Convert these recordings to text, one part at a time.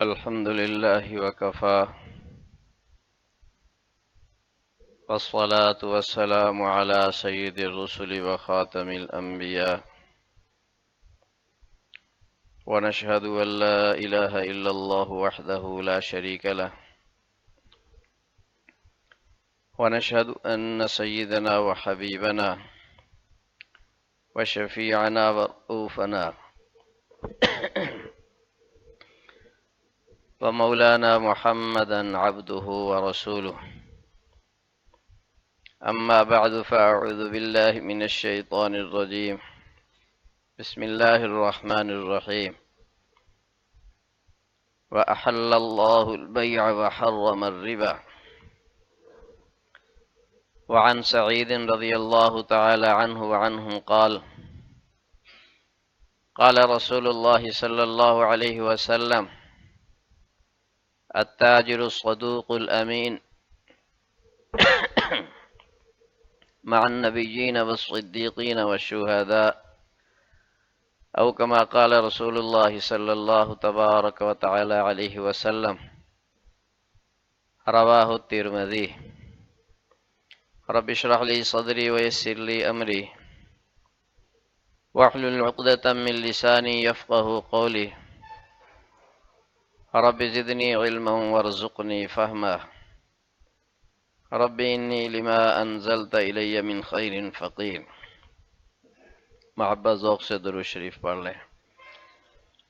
الحمد لله وكفى، والصلاة والسلام على سيد الرسل وخاتم الأنبياء، ونشهد أن لا إله إلا الله وحده لا شريك له، ونشهد أن سيدنا وحبيبنا وشفيعنا ورؤوفنا ومولانا محمدا عبده ورسوله. أما بعد، فأعوذ بالله من الشيطان الرجيم. بسم الله الرحمن الرحيم. وأحل الله البيع وحرم الربا. وعن سعيد رضي الله تعالى عنه وعنهم قال: قال رسول الله صلى الله عليه وسلم: التاجر الصدوق الأمين مع النبيين والصديقين والشهداء، أو كما قال رسول الله صلى الله تبارك وتعالى عليه وسلم. رواه الترمذي. رب اشرح لي صدري ويسر لي أمري واحلل عقدة من لساني يفقه قولي. رب زدني علما وارزقنی فہما. رب انی لما انزلت الی من خیر فقیر. محبت ذوق سے درود شریف پڑھ لیں.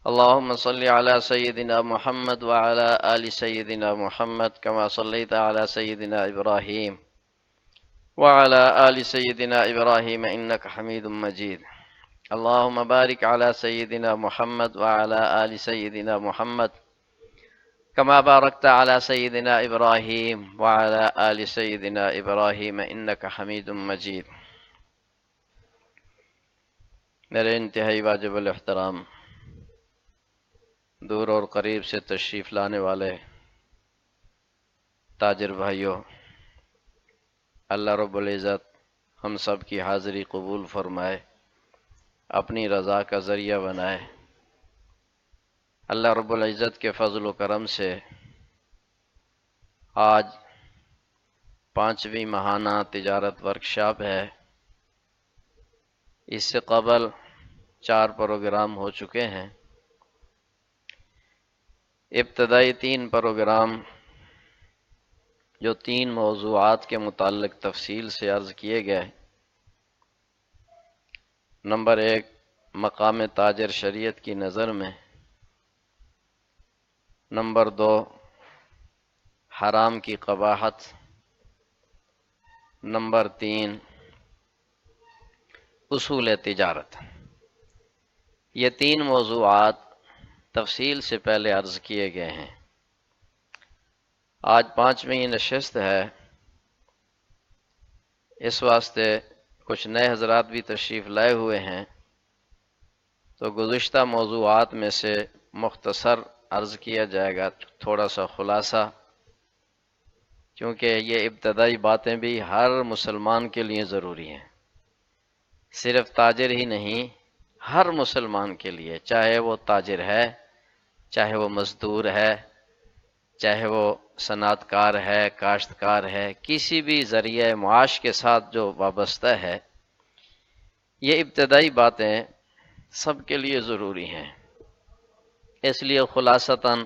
اللہم صلی علی سیدنا محمد وعلی آل سیدنا محمد کما صلیت علی سیدنا ابراہیم وعلی آل سیدنا ابراہیم انک حمید مجید. اللہم بارک علی سیدنا محمد وعلی آل سیدنا محمد كما باركت على سيدنا إبراهيم وعلى آل سيدنا إبراهيم إنك حميد مجيد. میرے انتہائی واجب الاحترام دور اور قریب سے تشریف لانے والے تاجر بھائیوں، اللہ رب العزت ہم سب کی حاضری قبول فرمائے، اپنی رضا کا ذریعہ بنائے. اللہ رب العزت کے فضل و کرم سے آج 5ویں ماہانہ تجارت ورکشاپ ہے. اس سے قبل 4 پروگرام ہو چکے ہیں. ابتدائی 3 پروگرام جو 3 موضوعات کے متعلق تفصیل سے عرض کیے گئے. نمبر 1، مقام تاجر شریعت کی نظر میں. نمبر 2، حرام کی قباحت. نمبر 3، اصول تجارت. یہ 3 موضوعات تفصیل سے پہلے عرض کیے گئے ہیں. آج 5ویں نشست ہے، اس واسطے کچھ نئے حضرات بھی تشریف لائے ہوئے ہیں، تو گزشتہ موضوعات میں سے مختصر عرض کیا جائے گا، تھوڑا سا خلاصہ، کیونکہ یہ ابتدائی باتیں بھی ہر مسلمان کے لیے ضروری ہیں. صرف تاجر ہی نہیں، ہر مسلمان کے لیے، چاہے وہ تاجر ہے، چاہے وہ مزدور ہے، چاہے وہ صنعت کار ہے، کاشتکار ہے، کسی بھی ذریعہ معاش کے ساتھ جو وابستہ ہے، یہ ابتدائی باتیں سب کے لیے ضروری ہیں. اس لیے خلاصتاً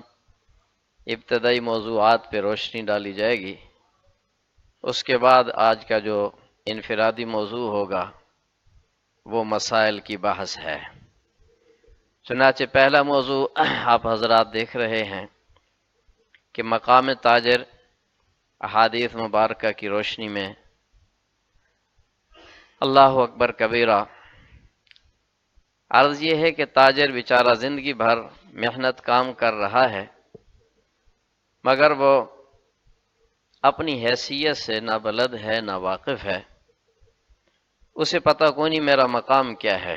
ابتدائی موضوعات پہ روشنی ڈالی جائے گی. اس کے بعد آج کا جو انفرادی موضوع ہوگا وہ مسائل کی بحث ہے. چنانچہ پہلا موضوع آپ حضرات دیکھ رہے ہیں کہ مقام تاجر احادیث مبارکہ کی روشنی میں. اللہ اکبر کبیرہ. عرض یہ ہے کہ تاجر بیچارہ زندگی بھر محنت کام کر رہا ہے، مگر وہ اپنی حیثیت سے نہ بلد ہے نہ واقف ہے. اسے پتہ کوئی نہیں میرا مقام کیا ہے.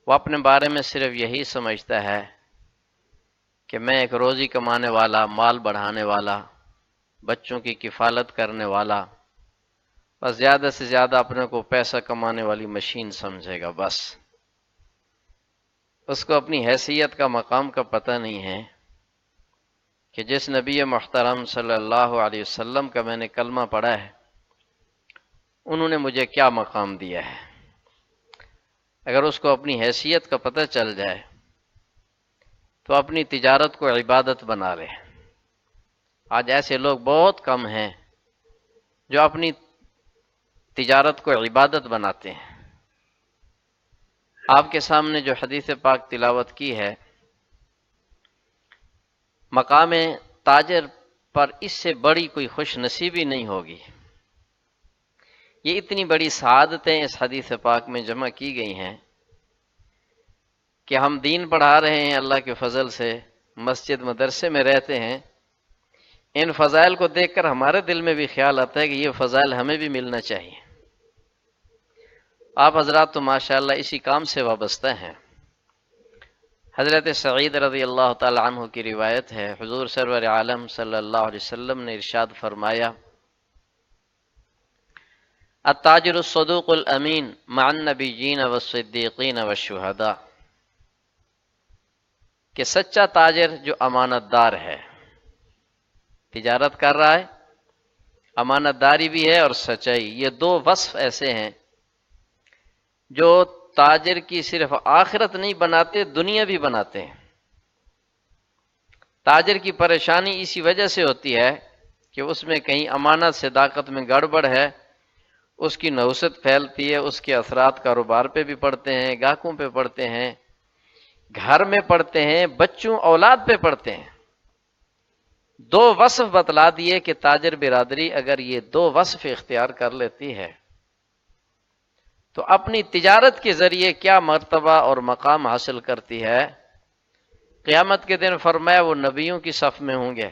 وہ اپنے بارے میں صرف یہی سمجھتا ہے کہ میں ایک روزی کمانے والا، مال بڑھانے والا، بچوں کی کفالت کرنے والا، بس زیادہ سے زیادہ اپنے کو پیسہ کمانے والی مشین سمجھے گا بس. اس کو اپنی حیثیت کا، مقام کا پتہ نہیں ہے کہ جس نبی محترم صلی اللہ علیہ وسلم کا میں نے کلمہ پڑھا ہے، انہوں نے مجھے کیا مقام دیا ہے. اگر اس کو اپنی حیثیت کا پتہ چل جائے تو اپنی تجارت کو عبادت بنا لے. آج ایسے لوگ بہت کم ہیں جو اپنی تجارت کو عبادت بناتے ہیں. آپ کے سامنے جو حدیث پاک تلاوت کی ہے، مقام تاجر پر اس سے بڑی کوئی خوش نصیبی نہیں ہوگی. یہ اتنی بڑی سعادتیں اس حدیث پاک میں جمع کی گئی ہیں کہ ہم دین پڑھا رہے ہیں اللہ کے فضل سے، مسجد مدرسے میں رہتے ہیں. ان فضائل کو دیکھ کر ہمارے دل میں بھی خیال آتا ہے کہ یہ فضائل ہمیں بھی ملنا چاہیے. آپ حضرات تو ماشاءاللہ اسی کام سے وابستہ ہیں. حضرت سعید رضی اللہ تعالی عنہ کی روایت ہے، حضور سرور عالم صلی اللہ علیہ وسلم نے ارشاد فرمایا: التاجر الصدوق الامین مع النبیین والصدیقین والشہداء، کہ سچا تاجر جو امانت دار ہے، تجارت کر رہا ہے، امانت داری بھی ہے اور سچائی، یہ دو وصف ایسے ہیں جو تاجر کی صرف آخرت نہیں بناتے، دنیا بھی بناتے ہیں. تاجر کی پریشانی اسی وجہ سے ہوتی ہے کہ اس میں کہیں امانت صداقت میں گڑبڑ ہے، اس کی نحوست پھیلتی ہے، اس کے اثرات کاروبار پہ بھی پڑتے ہیں، گاہکوں پہ پڑتے ہیں، گھر میں پڑتے ہیں، بچوں اولاد پہ پڑتے ہیں. دو وصف بتلا دیے کہ تاجر برادری اگر یہ دو وصف اختیار کر لیتی ہے تو اپنی تجارت کے ذریعے کیا مرتبہ اور مقام حاصل کرتی ہے. قیامت کے دن فرمایا وہ نبیوں کی صف میں ہوں گے،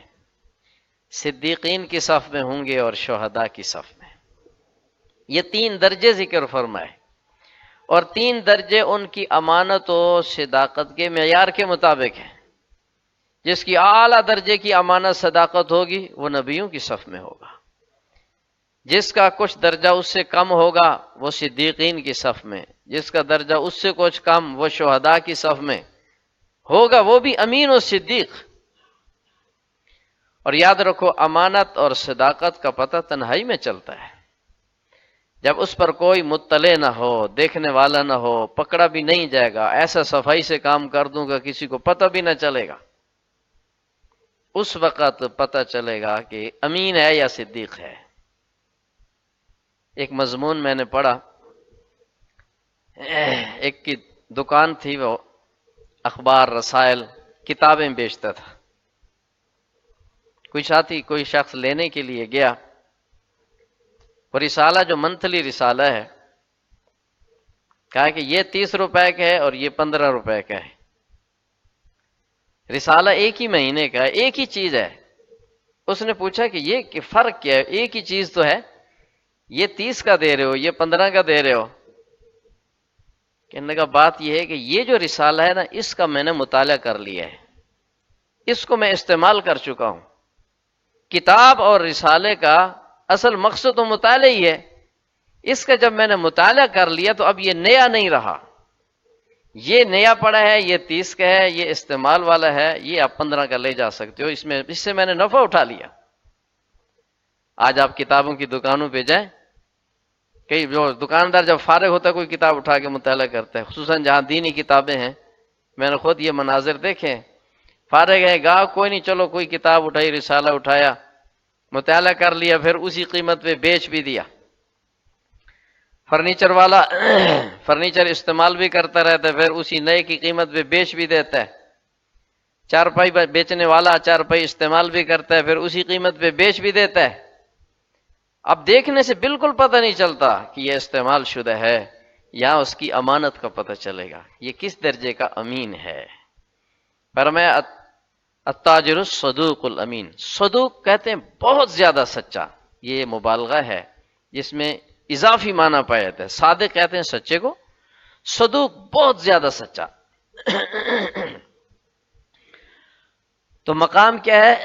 صدیقین کی صف میں ہوں گے اور شہداء کی صف میں. یہ 3 درجے ذکر فرمائے، اور 3 درجے ان کی امانت و صداقت کے معیار کے مطابق ہیں. جس کی اعلیٰ درجے کی امانت صداقت ہوگی وہ نبیوں کی صف میں ہوگا، جس کا کچھ درجہ اس سے کم ہوگا وہ صدیقین کی صف میں، جس کا درجہ اس سے کچھ کم وہ شہداء کی صف میں ہوگا، وہ بھی امین و صدیق. اور یاد رکھو، امانت اور صداقت کا پتہ تنہائی میں چلتا ہے. جب اس پر کوئی مطلع نہ ہو، دیکھنے والا نہ ہو، پکڑا بھی نہیں جائے گا، ایسا صفائی سے کام کر دوں گا کسی کو پتہ بھی نہ چلے گا، اس وقت پتہ چلے گا کہ امین ہے یا صدیق ہے. ایک مضمون میں نے پڑھا، ایک کی دکان تھی، وہ اخبار، رسائل، کتابیں بیچتا تھا. کوئی ساتھی، کوئی شخص لینے کے لیے گیا، وہ رسالہ جو منتھلی رسالہ ہے، کہا کہ یہ 30 روپے کا ہے اور یہ 15 روپے کا ہے. رسالہ ایک ہی مہینے کا ہے، ایک ہی چیز ہے. اس نے پوچھا کہ یہ فرق کیا ہے؟ ایک ہی چیز تو ہے، یہ 30 کا دے رہے ہو، یہ 15 کا دے رہے ہو. کہنے کا بات یہ ہے کہ یہ جو رسالہ ہے نا، اس کا میں نے مطالعہ کر لیا ہے، اس کو میں استعمال کر چکا ہوں. کتاب اور رسالے کا اصل مقصد تو مطالعہ ہی ہے. اس کا جب میں نے مطالعہ کر لیا تو اب یہ نیا نہیں رہا، یہ نیا پڑا ہے، یہ 30 کا ہے، یہ استعمال والا ہے، یہ آپ 15 کا لے جا سکتے ہو، اس سے میں نے نفع اٹھا لیا. آج آپ کتابوں کی دکانوں پہ جائیں، کئی جو دکاندار جب فارغ ہوتا ہے کوئی کتاب اٹھا کے مطالعہ کرتا ہے، خصوصاً جہاں دینی کتابیں ہیں. میں نے خود یہ مناظر دیکھے، فارغ ہے گاہک کوئی نہیں، چلو کوئی کتاب اٹھائی، رسالہ اٹھایا، مطالعہ کر لیا، پھر اسی قیمت پہ بیچ بھی دیا. فرنیچر والا فرنیچر استعمال بھی کرتا رہتا ہے، پھر اسی نئے کی قیمت پہ بیچ بھی دیتا ہے. چارپائی بیچنے والا چارپائی استعمال بھی کرتا ہے، پھر اسی قیمت پہ بیچ بھی دیتا ہے. اب دیکھنے سے بالکل پتہ نہیں چلتا کہ یہ استعمال شدہ ہے یا اس کی امانت کا پتہ چلے گا یہ کس درجے کا امین ہے. فرمایا التاجر الصدوق الامین. صدوق کہتے ہیں بہت زیادہ سچا، یہ مبالغہ ہے جس میں اضافی معنی پایا جاتا ہے. صادق کہتے ہیں سچے کو، صدوق بہت زیادہ سچا. تو مقام کیا ہے؟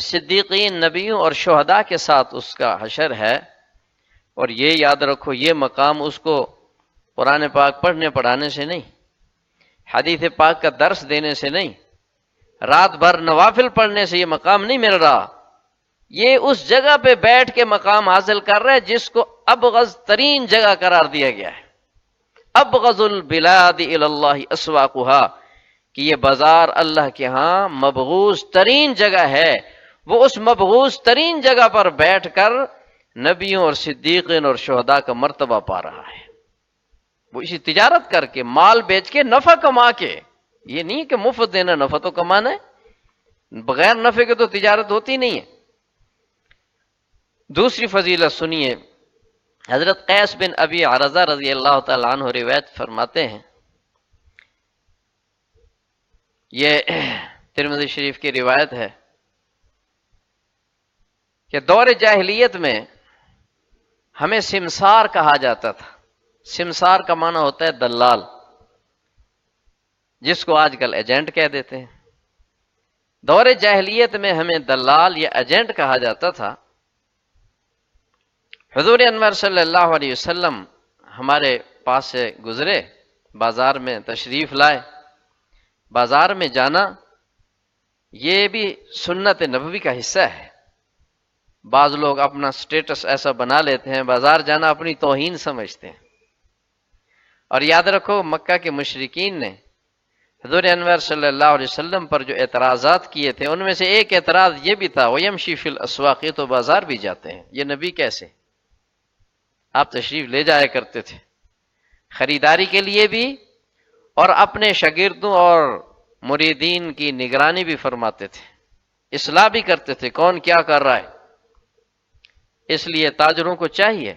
صدیقین، نبیوں اور شہداء کے ساتھ اس کا حشر ہے۔ اور یہ یاد رکھو، یہ مقام اس کو قرآن پاک پڑھنے پڑھانے سے نہیں، حدیث پاک کا درس دینے سے نہیں، رات بھر نوافل پڑھنے سے یہ مقام نہیں مل رہا۔ یہ اس جگہ پہ بیٹھ کے مقام حاصل کر رہا ہے جس کو ابغض ترین جگہ قرار دیا گیا ہے۔ ابغض البلاد الی اللہ اسواقها، کہ یہ بازار اللہ کے ہاں مبغوض ترین جگہ ہے۔ وہ اس مبغوض ترین جگہ پر بیٹھ کر نبیوں اور صدیقین اور شہداء کا مرتبہ پا رہا ہے۔ وہ اسی تجارت کر کے، مال بیچ کے، نفع کما کے، یہ نہیں کہ مفت دینا، نفع تو کمانا ہے، بغیر نفع کے تو تجارت ہوتی نہیں ہے۔ دوسری فضیلت سنیے، حضرت قیس بن ابی عرضہ رضی اللہ تعالیٰ عنہ روایت فرماتے ہیں، یہ ترمذی شریف کی روایت ہے کہ دور جاہلیت میں ہمیں سمسار کہا جاتا تھا۔ سمسار کا معنی ہوتا ہے دلال، جس کو آج کل ایجنٹ کہہ دیتے ہیں۔ دور جاہلیت میں ہمیں دلال یا ایجنٹ کہا جاتا تھا۔ حضور انور صلی اللہ علیہ وسلم ہمارے پاس سے گزرے، بازار میں تشریف لائے۔ بازار میں جانا یہ بھی سنت نبوی کا حصہ ہے۔ بعض لوگ اپنا سٹیٹس ایسا بنا لیتے ہیں، بازار جانا اپنی توہین سمجھتے ہیں۔ اور یاد رکھو، مکہ کے مشرکین نے حضور انور صلی اللہ علیہ وسلم پر جو اعتراضات کیے تھے، ان میں سے ایک اعتراض یہ بھی تھا، وَيَمْشِي فِي الْأَسْوَاقِ، تو بازار بھی جاتے ہیں، یہ نبی کیسے؟ آپ تشریف لے جایا کرتے تھے خریداری کے لیے بھی، اور اپنے شاگردوں اور مریدین کی نگرانی بھی فرماتے تھے، اصلاح بھی کرتے تھے کون کیا کر رہا ہے۔ اس لیے تاجروں کو چاہیے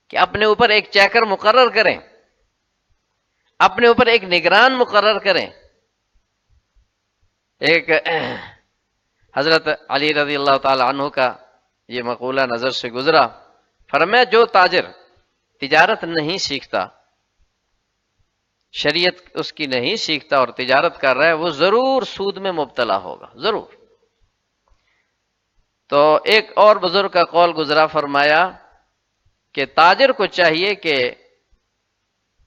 کہ اپنے اوپر ایک چیکر مقرر کریں، اپنے اوپر ایک نگران مقرر کریں۔ ایک حضرت علی رضی اللہ تعالی عنہ کا یہ مقولہ نظر سے گزرا، فرمایا جو تاجر تجارت نہیں سیکھتا، شریعت اس کی نہیں سیکھتا اور تجارت کر رہا ہے، وہ ضرور سود میں مبتلا ہوگا، ضرور۔ تو ایک اور بزرگ کا قول گزرا، فرمایا کہ تاجر کو چاہیے کہ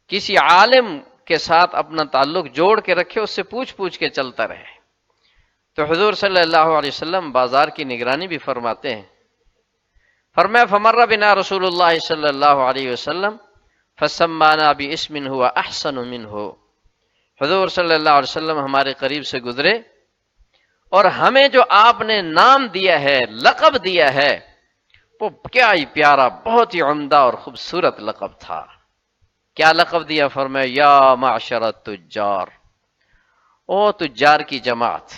کسی عالم کے ساتھ اپنا تعلق جوڑ کے رکھے، اس سے پوچھ پوچھ کے چلتا رہے۔ تو حضور صلی اللہ علیہ وسلم بازار کی نگرانی بھی فرماتے ہیں۔ فرمایا فمر بنا رسول اللہ صلی اللہ علیہ وسلم فسمانا باسم هو احسن منه، حضور صلی اللہ علیہ وسلم ہمارے قریب سے گزرے اور ہمیں جو آپ نے نام دیا ہے، لقب دیا ہے، وہ کیا ہی پیارا، بہت ہی عمدہ اور خوبصورت لقب تھا۔ کیا لقب دیا؟ فرمایا یا معشر التجار، او تجار کی جماعت۔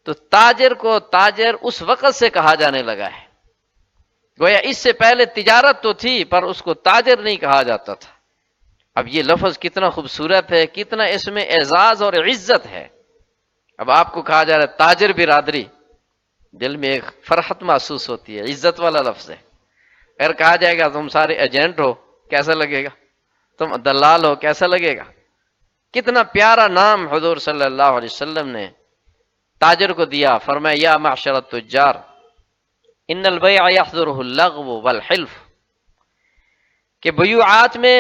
تو تاجر کو تاجر اس وقت سے کہا جانے لگا ہے، گویا اس سے پہلے تجارت تو تھی پر اس کو تاجر نہیں کہا جاتا تھا۔ اب یہ لفظ کتنا خوبصورت ہے، کتنا اس میں اعزاز اور عزت ہے۔ اب آپ کو کہا جا رہا ہے تاجر برادری، دل میں ایک فرحت محسوس ہوتی ہے، عزت والا لفظ ہے۔ اگر کہا جائے گا تم سارے ایجنٹ ہو، کیسا لگے گا؟ تم دلال ہو، کیسا لگے گا؟ کتنا پیارا نام حضور صلی اللہ علیہ وسلم نے تاجر کو دیا۔ فرمایا یا معشر التجار ان البیع یحضرہ اللغو والحلف، کہ بیعات میں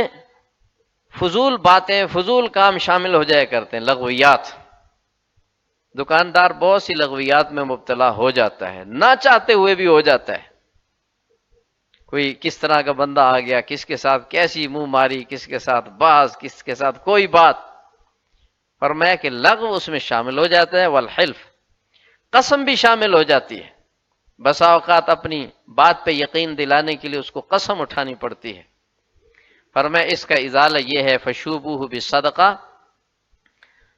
فضول باتیں، فضول کام شامل ہو جایا کرتے ہیں، لغویات۔ دکاندار بہت سی لغویات میں مبتلا ہو جاتا ہے، نہ چاہتے ہوئے بھی ہو جاتا ہے۔ کوئی کس طرح کا بندہ آ گیا، کس کے ساتھ کیسی منہ ماری، کس کے ساتھ باز، کس کے ساتھ کوئی بات۔ فرمایا کہ لغو اس میں شامل ہو جاتا ہے، والحلف، قسم بھی شامل ہو جاتی ہے۔ بسا اوقات اپنی بات پہ یقین دلانے کے لیے اس کو قسم اٹھانی پڑتی ہے۔ فرمایا اس کا ازالہ یہ ہے فشوبوہ بالصدقہ،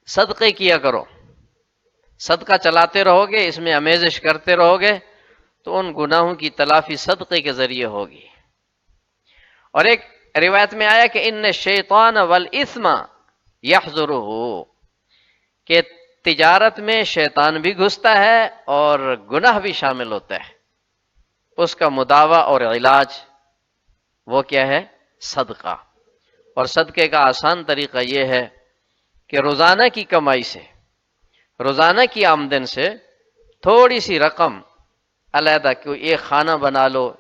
صدقے کیا کرو، صدقہ چلاتے رہو گے، اس میں آمیزش کرتے رہو گے تو ان گناہوں کی تلافی صدقے کے ذریعے ہوگی۔ اور ایک روایت میں آیا کہ ان الشیطان والاثم یحضرہ، کہ تجارت میں شیطان بھی گھستا ہے اور گناہ بھی شامل ہوتا ہے، اس کا مداوع اور علاج وہ کیا ہے؟ صدقہ۔ اور صدقے کا آسان طریقہ یہ ہے کہ روزانہ کی کمائی سے، روزانہ کی آمدن سے تھوڑی سی رقم علیحدہ، کوئی ایک خانہ بنا لو،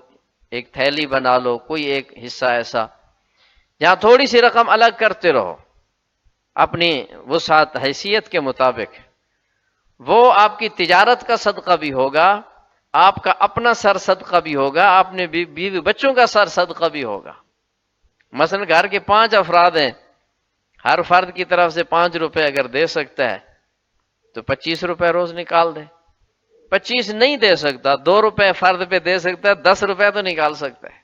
ایک تھیلی بنا لو، کوئی ایک حصہ ایسا جہاں تھوڑی سی رقم الگ کرتے رہو اپنی وسعت حیثیت کے مطابق. وہ آپ کی تجارت کا صدقہ بھی ہوگا، آپ کا اپنا سر صدقہ بھی ہوگا، آپ نے بیوی بچوں کا سر صدقہ بھی ہوگا. مثلا گھر کے 5 افراد ہیں، ہر فرد کی طرف سے 5 روپے اگر دے سکتا ہے تو 25 روپے روز نکال دے. 25 نہیں دے سکتا، 2 روپے فرد پہ دے سکتا ہے، 10 روپے تو نکال سکتا ہے.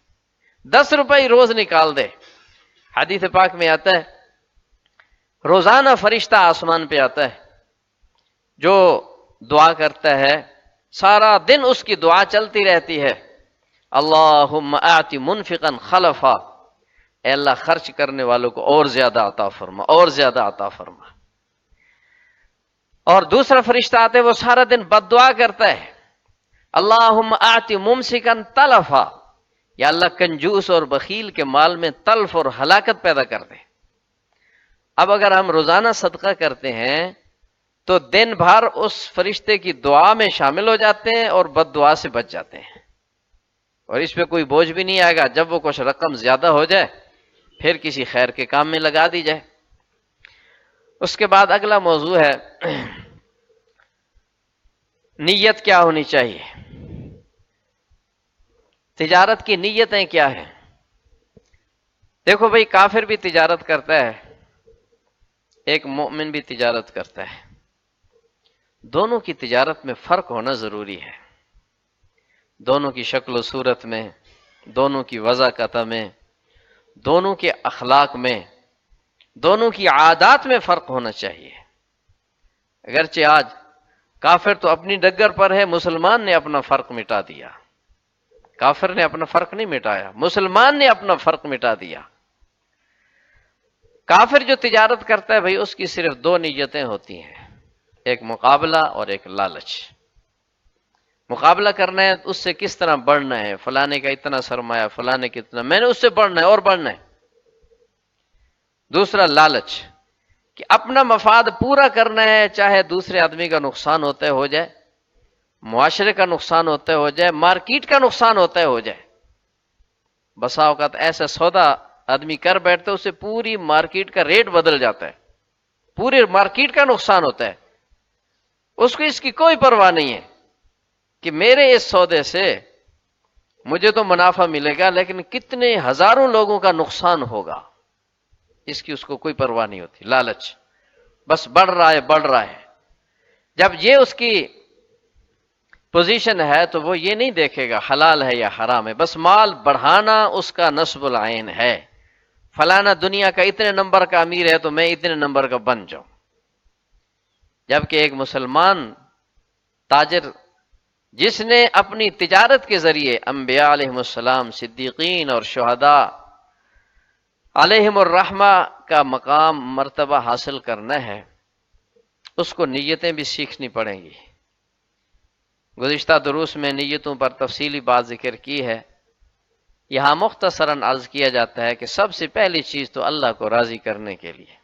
10 روپے ہی روز نکال دے. حدیث پاک میں آتا ہے روزانہ فرشتہ آسمان پہ آتا ہے جو دعا کرتا ہے، سارا دن اس کی دعا چلتی رہتی ہے، اللہم آت منفقا خلفا، اے اللہ خرچ کرنے والوں کو اور زیادہ عطا فرما، اور زیادہ عطا فرما. اور دوسرا فرشتہ آتے وہ سارا دن بد دعا کرتا ہے، اللہم آت ممسکا تلفا، یا اللہ کنجوس اور بخیل کے مال میں تلف اور ہلاکت پیدا کر دے. اب اگر ہم روزانہ صدقہ کرتے ہیں تو دن بھر اس فرشتے کی دعا میں شامل ہو جاتے ہیں اور بد دعا سے بچ جاتے ہیں، اور اس پہ کوئی بوجھ بھی نہیں آئے گا. جب وہ کچھ رقم زیادہ ہو جائے پھر کسی خیر کے کام میں لگا دی جائے. اس کے بعد اگلا موضوع ہے نیت کیا ہونی چاہیے. تجارت کی نیتیں کیا ہیں؟ دیکھو بھائی، کافر بھی تجارت کرتا ہے، ایک مومن بھی تجارت کرتا ہے. دونوں کی تجارت میں فرق ہونا ضروری ہے، دونوں کی شکل و صورت میں، دونوں کی وضاقت میں، دونوں کے اخلاق میں، دونوں کی عادات میں فرق ہونا چاہیے. اگرچہ آج کافر تو اپنی ڈگر پر ہے، مسلمان نے اپنا فرق مٹا دیا. کافر نے اپنا فرق نہیں مٹایا، مسلمان نے اپنا فرق مٹا دیا. کافر جو تجارت کرتا ہے بھائی، اس کی صرف 2 نیتیں ہوتی ہیں، ایک مقابلہ اور ایک لالچ. مقابلہ کرنا ہے، اس سے کس طرح بڑھنا ہے، فلانے کا اتنا سرمایہ، فلانے کا اتنا، میں نے اس سے بڑھنا ہے اور بڑھنا ہے. دوسرا لالچ، کہ اپنا مفاد پورا کرنا ہے، چاہے دوسرے آدمی کا نقصان ہوتا ہو جائے، معاشرے کا نقصان ہوتا ہو جائے، مارکیٹ کا نقصان ہوتا ہو جائے. بسا اوقات ایسا سودا آدمی کر بیٹھتا ہے، اسے پوری مارکیٹ کا ریٹ بدل جاتا ہے، پوری مارکیٹ کا نقصان ہوتا ہے. اس کو اس کی کوئی پرواہ نہیں ہے کہ میرے اس سودے سے مجھے تو منافع ملے گا لیکن کتنے ہزاروں لوگوں کا نقصان ہوگا، اس کی اس کو کوئی پرواہ نہیں ہوتی. لالچ، بس بڑھ رہا ہے بڑھ رہا ہے. جب یہ اس کی پوزیشن ہے تو وہ یہ نہیں دیکھے گا حلال ہے یا حرام ہے، بس مال بڑھانا اس کا نصب العین ہے. فلانا دنیا کا اتنے نمبر کا امیر ہے تو میں اتنے نمبر کا بن جاؤں. جبکہ ایک مسلمان تاجر جس نے اپنی تجارت کے ذریعے انبیاء علیہم السلام، صدیقین اور شہداء علیہم الرحمہ کا مقام مرتبہ حاصل کرنا ہے، اس کو نیتیں بھی سیکھنی پڑیں گی. گزشتہ دروس میں نیتوں پر تفصیلی بات ذکر کی ہے. یہاں مختصراً عرض کیا جاتا ہے کہ سب سے پہلی چیز تو اللہ کو راضی کرنے کے لیے،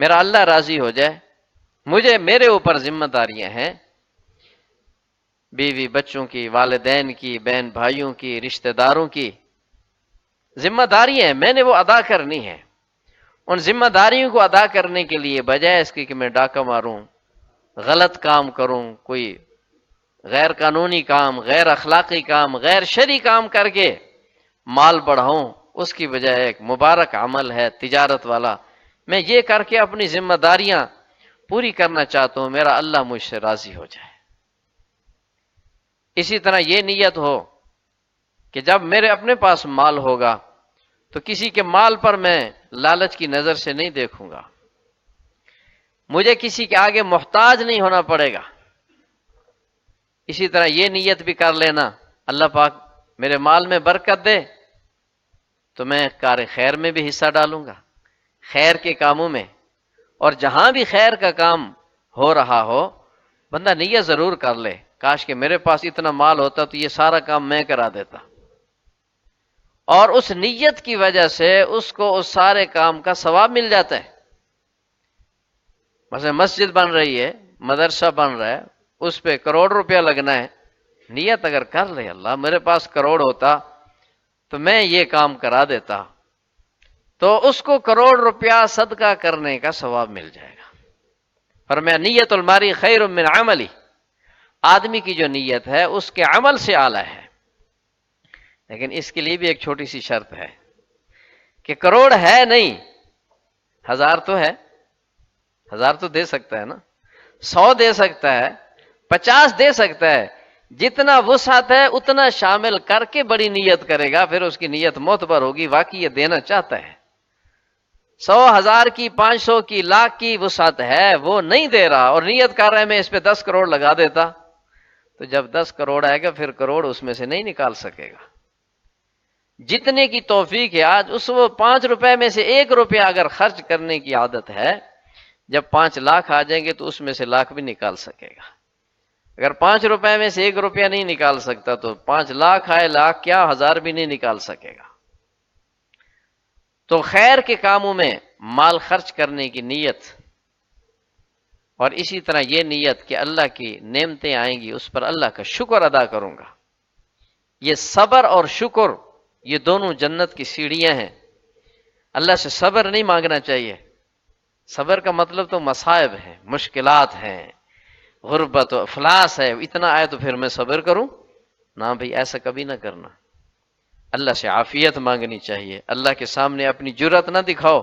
میرا اللہ راضی ہو جائے. مجھے میرے اوپر ذمہ داریاں ہیں، بیوی بچوں کی، والدین کی، بہن بھائیوں کی، رشتہ داروں کی ذمہ داریاں ہیں، میں نے وہ ادا کرنی ہے. ان ذمہ داریوں کو ادا کرنے کے لیے بجائے اس کی کہ میں ڈاکہ ماروں، غلط کام کروں، کوئی غیر قانونی کام، غیر اخلاقی کام، غیر شرعی کام کر کے مال بڑھاؤں، اس کی بجائے ایک مبارک عمل ہے تجارت والا، میں یہ کر کے اپنی ذمہ داریاں پوری کرنا چاہتا ہوں، میرا اللہ مجھ سے راضی ہو جائے. اسی طرح یہ نیت ہو کہ جب میرے اپنے پاس مال ہوگا تو کسی کے مال پر میں لالچ کی نظر سے نہیں دیکھوں گا، مجھے کسی کے آگے محتاج نہیں ہونا پڑے گا. اسی طرح یہ نیت بھی کر لینا، اللہ پاک میرے مال میں برکت دے تو میں کار خیر میں بھی حصہ ڈالوں گا، خیر کے کاموں میں. اور جہاں بھی خیر کا کام ہو رہا ہو بندہ نیت ضرور کر لے، کاش کہ میرے پاس اتنا مال ہوتا تو یہ سارا کام میں کرا دیتا. اور اس نیت کی وجہ سے اس کو اس سارے کام کا ثواب مل جاتا ہے. مثلا مسجد بن رہی ہے، مدرسہ بن رہا ہے، اس پہ کروڑ روپیہ لگنا ہے، نیت اگر کر لے اللہ میرے پاس کروڑ ہوتا تو میں یہ کام کرا دیتا، تو اس کو کروڑ روپیہ صدقہ کرنے کا ثواب مل جائے گا۔ فرمایا نیت الماری خیر من عملی، آدمی کی جو نیت ہے اس کے عمل سے اعلیٰ ہے، لیکن اس کے لیے بھی ایک چھوٹی سی شرط ہے کہ کروڑ ہے نہیں، ہزار تو ہے، ہزار تو دے سکتا ہے نا، 100 دے سکتا ہے، 50 دے سکتا ہے، جتنا وسعت ہے اتنا شامل کر کے بڑی نیت کرے گا، پھر اس کی نیت معتبر ہوگی، واقعی یہ دینا چاہتا ہے۔ 100 1000 کی 500 کی لاکھ کی وسعت ہے، وہ نہیں دے رہا اور نیت کر رہا ہے میں اس پہ 10 کروڑ لگا دیتا، تو جب 10 کروڑ آئے گا پھر کروڑ اس میں سے نہیں نکال سکے گا۔ جتنے کی توفیق ہے آج اس وہ 5 روپے میں سے 1 روپیہ اگر خرچ کرنے کی عادت ہے، جب 5 لاکھ آ جائیں گے تو اس میں سے لاکھ بھی نکال سکے گا۔ اگر 5 روپے میں سے 1 روپیہ نہیں نکال سکتا تو 5 لاکھ آئے، لاکھ کیا 1000 بھی نہیں نکال سکے گا۔ تو خیر کے کاموں میں مال خرچ کرنے کی نیت، اور اسی طرح یہ نیت کہ اللہ کی نعمتیں آئیں گی اس پر اللہ کا شکر ادا کروں گا۔ یہ صبر اور شکر یہ دونوں جنت کی سیڑھیاں ہیں۔ اللہ سے صبر نہیں مانگنا چاہیے، صبر کا مطلب تو مصائب ہیں، مشکلات ہیں، غربت و افلاس ہے، اتنا آئے تو پھر میں صبر کروں، نہ بھئی ایسا کبھی نہ کرنا۔ اللہ سے عافیت مانگنی چاہیے، اللہ کے سامنے اپنی جرأت نہ دکھاؤ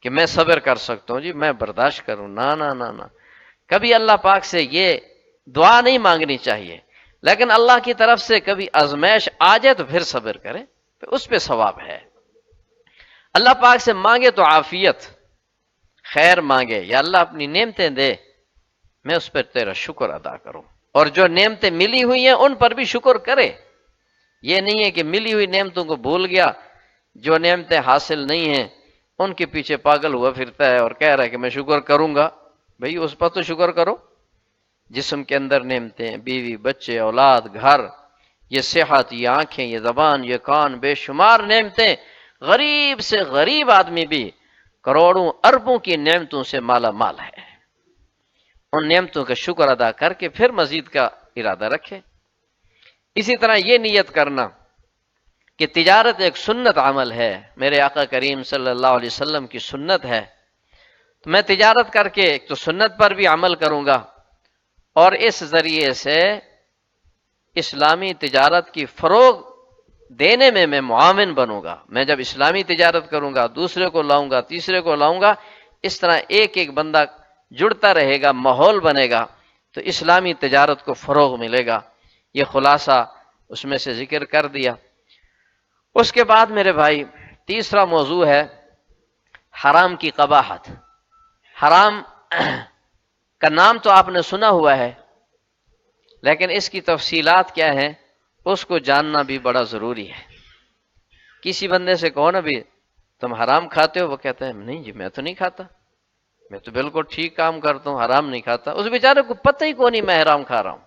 کہ میں صبر کر سکتا ہوں، جی میں برداشت کروں، نہ نہ نہ نہ، کبھی اللہ پاک سے یہ دعا نہیں مانگنی چاہیے۔ لیکن اللہ کی طرف سے کبھی آزمائش آ جائے تو پھر صبر کرے، تو اس پہ ثواب ہے۔ اللہ پاک سے مانگے تو عافیت، خیر مانگے یا اللہ اپنی نعمتیں دے، میں اس پر تیرا شکر ادا کروں، اور جو نعمتیں ملی ہوئی ہیں ان پر بھی شکر کرے۔ یہ نہیں ہے کہ ملی ہوئی نعمتوں کو بھول گیا، جو نعمتیں حاصل نہیں ہیں ان کے پیچھے پاگل ہوا پھرتا ہے اور کہہ رہا ہے کہ میں شکر کروں گا۔ بھئی اس پر تو شکر کرو، جسم کے اندر نعمتیں، بیوی بچے اولاد گھر، یہ صحت، یہ آنکھیں، یہ زبان، یہ کان، بے شمار نعمتیں، غریب سے غریب آدمی بھی کروڑوں اربوں کی نعمتوں سے مالا مال ہے۔ ان نعمتوں کا شکر ادا کر کے پھر مزید کا ارادہ رکھے۔ اسی طرح یہ نیت کرنا کہ تجارت ایک سنت عمل ہے، میرے آقا کریم صلی اللہ علیہ وسلم کی سنت ہے، تو میں تجارت کر کے ایک تو سنت پر بھی عمل کروں گا، اور اس ذریعے سے اسلامی تجارت کی فروغ دینے میں میں معاون بنوں گا۔ میں جب اسلامی تجارت کروں گا دوسرے کو لاؤں گا، تیسرے کو لاؤں گا، اس طرح ایک ایک بندہ جڑتا رہے گا، ماحول بنے گا، تو اسلامی تجارت کو فروغ ملے گا۔ یہ خلاصہ اس میں سے ذکر کر دیا۔ اس کے بعد میرے بھائی تیسرا موضوع ہے حرام کی قباحت۔ حرام کا نام تو آپ نے سنا ہوا ہے، لیکن اس کی تفصیلات کیا ہیں اس کو جاننا بھی بڑا ضروری ہے۔ کسی بندے سے کہو نا بھی تم حرام کھاتے ہو، وہ کہتا ہے نہیں جی میں تو نہیں کھاتا، میں تو بالکل ٹھیک کام کرتا ہوں، حرام نہیں کھاتا۔ اس بیچارے کو پتہ ہی کون نہیں میں حرام کھا رہا ہوں۔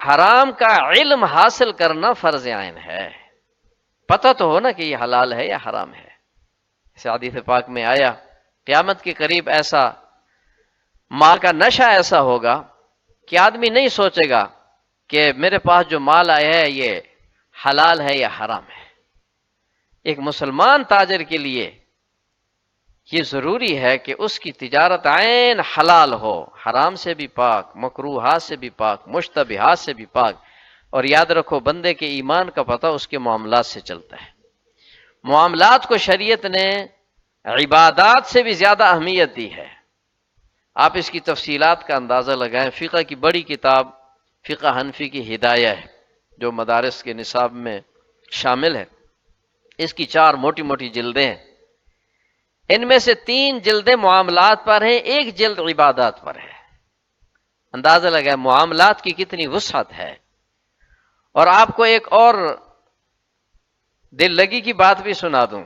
حرام کا علم حاصل کرنا فرض عین ہے، پتہ تو ہو نا کہ یہ حلال ہے یا حرام ہے۔ اس حدیث پاک میں آیا قیامت کے قریب ایسا مال کا نشہ ایسا ہوگا کہ آدمی نہیں سوچے گا کہ میرے پاس جو مال آیا ہے یہ حلال ہے یا حرام ہے۔ ایک مسلمان تاجر کے لیے یہ ضروری ہے کہ اس کی تجارت عین حلال ہو، حرام سے بھی پاک، مکروہات سے بھی پاک، مشتبہات سے بھی پاک۔ اور یاد رکھو بندے کے ایمان کا پتہ اس کے معاملات سے چلتا ہے۔ معاملات کو شریعت نے عبادات سے بھی زیادہ اہمیت دی ہے۔ آپ اس کی تفصیلات کا اندازہ لگائیں، فقہ کی بڑی کتاب فقہ حنفی کی ہدایہ ہے جو مدارس کے نصاب میں شامل ہے، اس کی 4 موٹی موٹی جلدیں ہیں، ان میں سے 3 جلدیں معاملات پر ہیں، 1 جلد عبادات پر ہے۔ اندازہ لگائیں معاملات کی کتنی وسعت ہے۔ اور آپ کو ایک اور دل لگی کی بات بھی سنا دوں،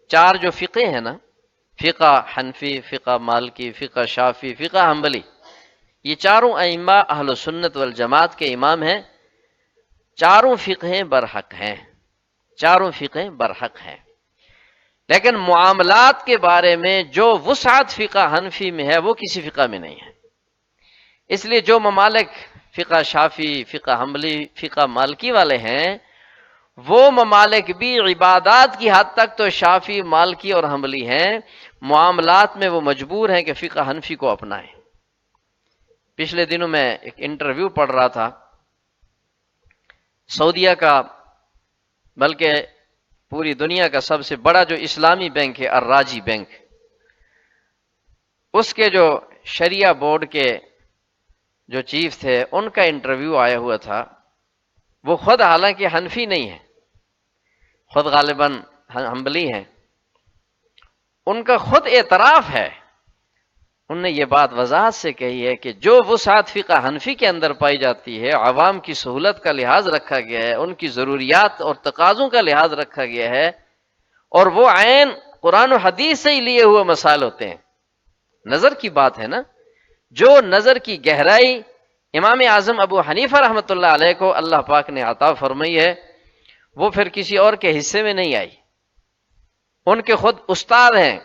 4 جو فقہ ہیں نا، فقہ حنفی، فقہ مالکی، فقہ شافعی، فقہ حنبلی، یہ چاروں ائمہ اہل سنت والجماعت کے امام ہیں۔ چاروں فقہیں برحق ہیں، چاروں فقہیں برحق ہیں، لیکن معاملات کے بارے میں جو وسعت فقہ حنفی میں ہے وہ کسی فقہ میں نہیں ہے۔ اس لیے جو ممالک فقہ شافی، فقہ حنبلی، فقہ مالکی والے ہیں، وہ ممالک بھی عبادات کی حد تک تو شافی، مالکی اور حنبلی ہیں، معاملات میں وہ مجبور ہیں کہ فقہ حنفی کو اپنائیں۔ پچھلے دنوں میں ایک انٹرویو پڑھ رہا تھا سعودیہ کا، بلکہ پوری دنیا کا سب سے بڑا جو اسلامی بینک ہے الراجی بینک، اس کے جو شریعہ بورڈ کے جو چیف تھے ان کا انٹرویو آیا ہوا تھا۔ وہ خود حالانکہ حنفی نہیں ہے، خود غالباً حنبلی ہیں، ان کا خود اعتراف ہے، انہوں نے یہ بات وضاحت سے کہی ہے کہ جو وسعت فقہ حنفی کے اندر پائی جاتی ہے، عوام کی سہولت کا لحاظ رکھا گیا ہے، ان کی ضروریات اور تقاضوں کا لحاظ رکھا گیا ہے، اور وہ عین قرآن و حدیث سے ہی لیے ہوئے مسائل ہوتے ہیں۔ نظر کی بات ہے نا، جو نظر کی گہرائی امام اعظم ابو حنیفہ رحمۃ اللہ علیہ کو اللہ پاک نے عطا فرمائی ہے، وہ پھر کسی اور کے حصے میں نہیں آئی۔ ان کے خود استاد ہیں،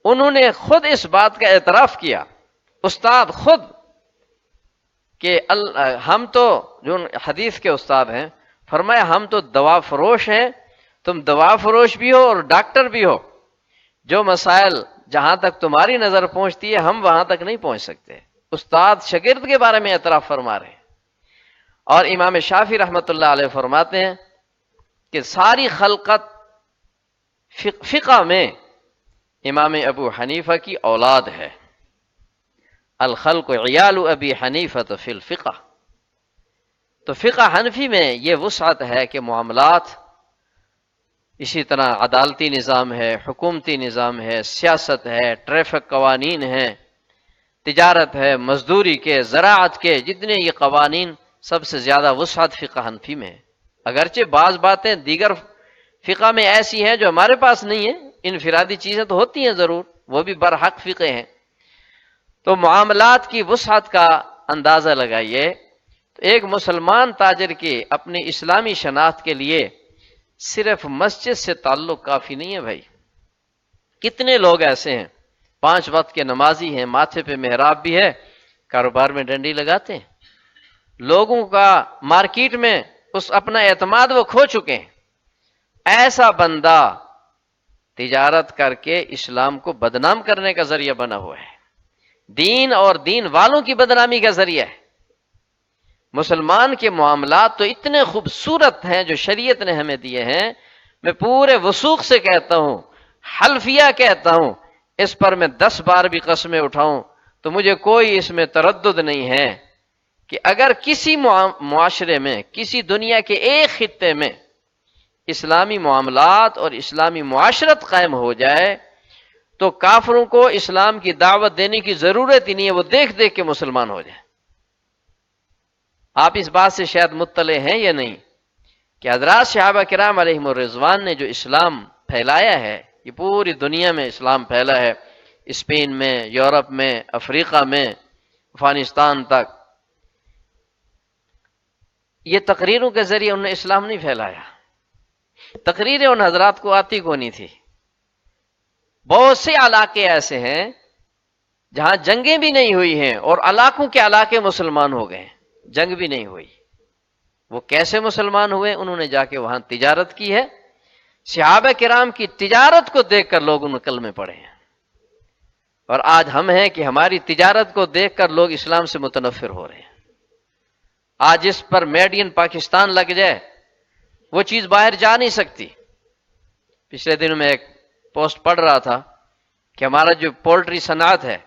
انہوں نے خود اس بات کا اعتراف کیا، استاد خود، کہ ہم تو جو حدیث کے استاد ہیں، فرمایا ہم تو دوا فروش ہیں، تم دوا فروش بھی ہو اور ڈاکٹر بھی ہو، جو مسائل جہاں تک تمہاری نظر پہنچتی ہے ہم وہاں تک نہیں پہنچ سکتے۔ استاد شاگرد کے بارے میں اعتراف فرما رہے ہیں۔ اور امام شافعی رحمۃ اللہ علیہ فرماتے ہیں کہ ساری خلقت فقہ میں امام ابو حنیفہ کی اولاد ہے، الخلق عیال ابی حنیفہ فی الفقہ۔ تو فقہ حنفی میں یہ وسعت ہے کہ معاملات، اسی طرح عدالتی نظام ہے، حکومتی نظام ہے، سیاست ہے، ٹریفک قوانین ہیں، تجارت ہے، مزدوری کے، زراعت کے، جتنے یہ قوانین، سب سے زیادہ وسعت فقہ حنفی میں ہے۔ اگرچہ بعض باتیں دیگر فقہ میں ایسی ہیں جو ہمارے پاس نہیں ہیں، انفرادی چیزیں تو ہوتی ہیں ضرور، وہ بھی برحق فقہ ہیں۔ تو معاملات کی وسعت کا اندازہ لگائیے، تو ایک مسلمان تاجر کی اپنی اسلامی شناخت کے لیے صرف مسجد سے تعلق کافی نہیں ہے بھائی۔ کتنے لوگ ایسے ہیں 5 وقت کے نمازی ہیں، ماتھے پہ محراب بھی ہے، کاروبار میں ڈنڈی لگاتے ہیں، لوگوں کا مارکیٹ میں اس اپنا اعتماد وہ کھو چکے ہیں۔ ایسا بندہ تجارت کر کے اسلام کو بدنام کرنے کا ذریعہ بنا ہوا ہے، دین اور دین والوں کی بدنامی کا ذریعہ ہے۔ مسلمان کے معاملات تو اتنے خوبصورت ہیں جو شریعت نے ہمیں دیے ہیں، میں پورے وثوق سے کہتا ہوں، حلفیہ کہتا ہوں، اس پر میں 10 بار بھی قسمیں اٹھاؤں تو مجھے کوئی اس میں تردد نہیں ہے کہ اگر کسی معاشرے میں، کسی دنیا کے ایک خطے میں اسلامی معاملات اور اسلامی معاشرت قائم ہو جائے تو کافروں کو اسلام کی دعوت دینے کی ضرورت ہی نہیں ہے، وہ دیکھ دیکھ کے مسلمان ہو جائیں۔ آپ اس بات سے شاید مطلع ہیں یا نہیں کہ حضرات صحابہ کرام علیہم الرضوان نے جو اسلام پھیلایا ہے، یہ پوری دنیا میں اسلام پھیلا ہے، اسپین میں، یورپ میں، افریقہ میں، افغانستان تک، یہ تقریروں کے ذریعے انہوں نے اسلام نہیں پھیلایا۔ تقریریں ان حضرات کو آتی کو نہیں تھی۔ بہت سے علاقے ایسے ہیں جہاں جنگیں بھی نہیں ہوئی ہیں اور علاقوں کے علاقے مسلمان ہو گئے، جنگ بھی نہیں ہوئی۔ وہ کیسے مسلمان ہوئے؟ انہوں نے جا کے وہاں تجارت کی ہے، صحابہ کرام کی تجارت کو دیکھ کر لوگ ان کلمے پڑھے ہیں، اور آج ہم ہیں کہ ہماری تجارت کو دیکھ کر لوگ اسلام سے متنفر ہو رہے ہیں۔ آج اس پر میڈ ان پاکستان لگ جائے وہ چیز باہر جا نہیں سکتی۔ پچھلے دنوں میں ایک پوسٹ پڑھ رہا تھا کہ ہمارا جو پولٹری صنعت ہے،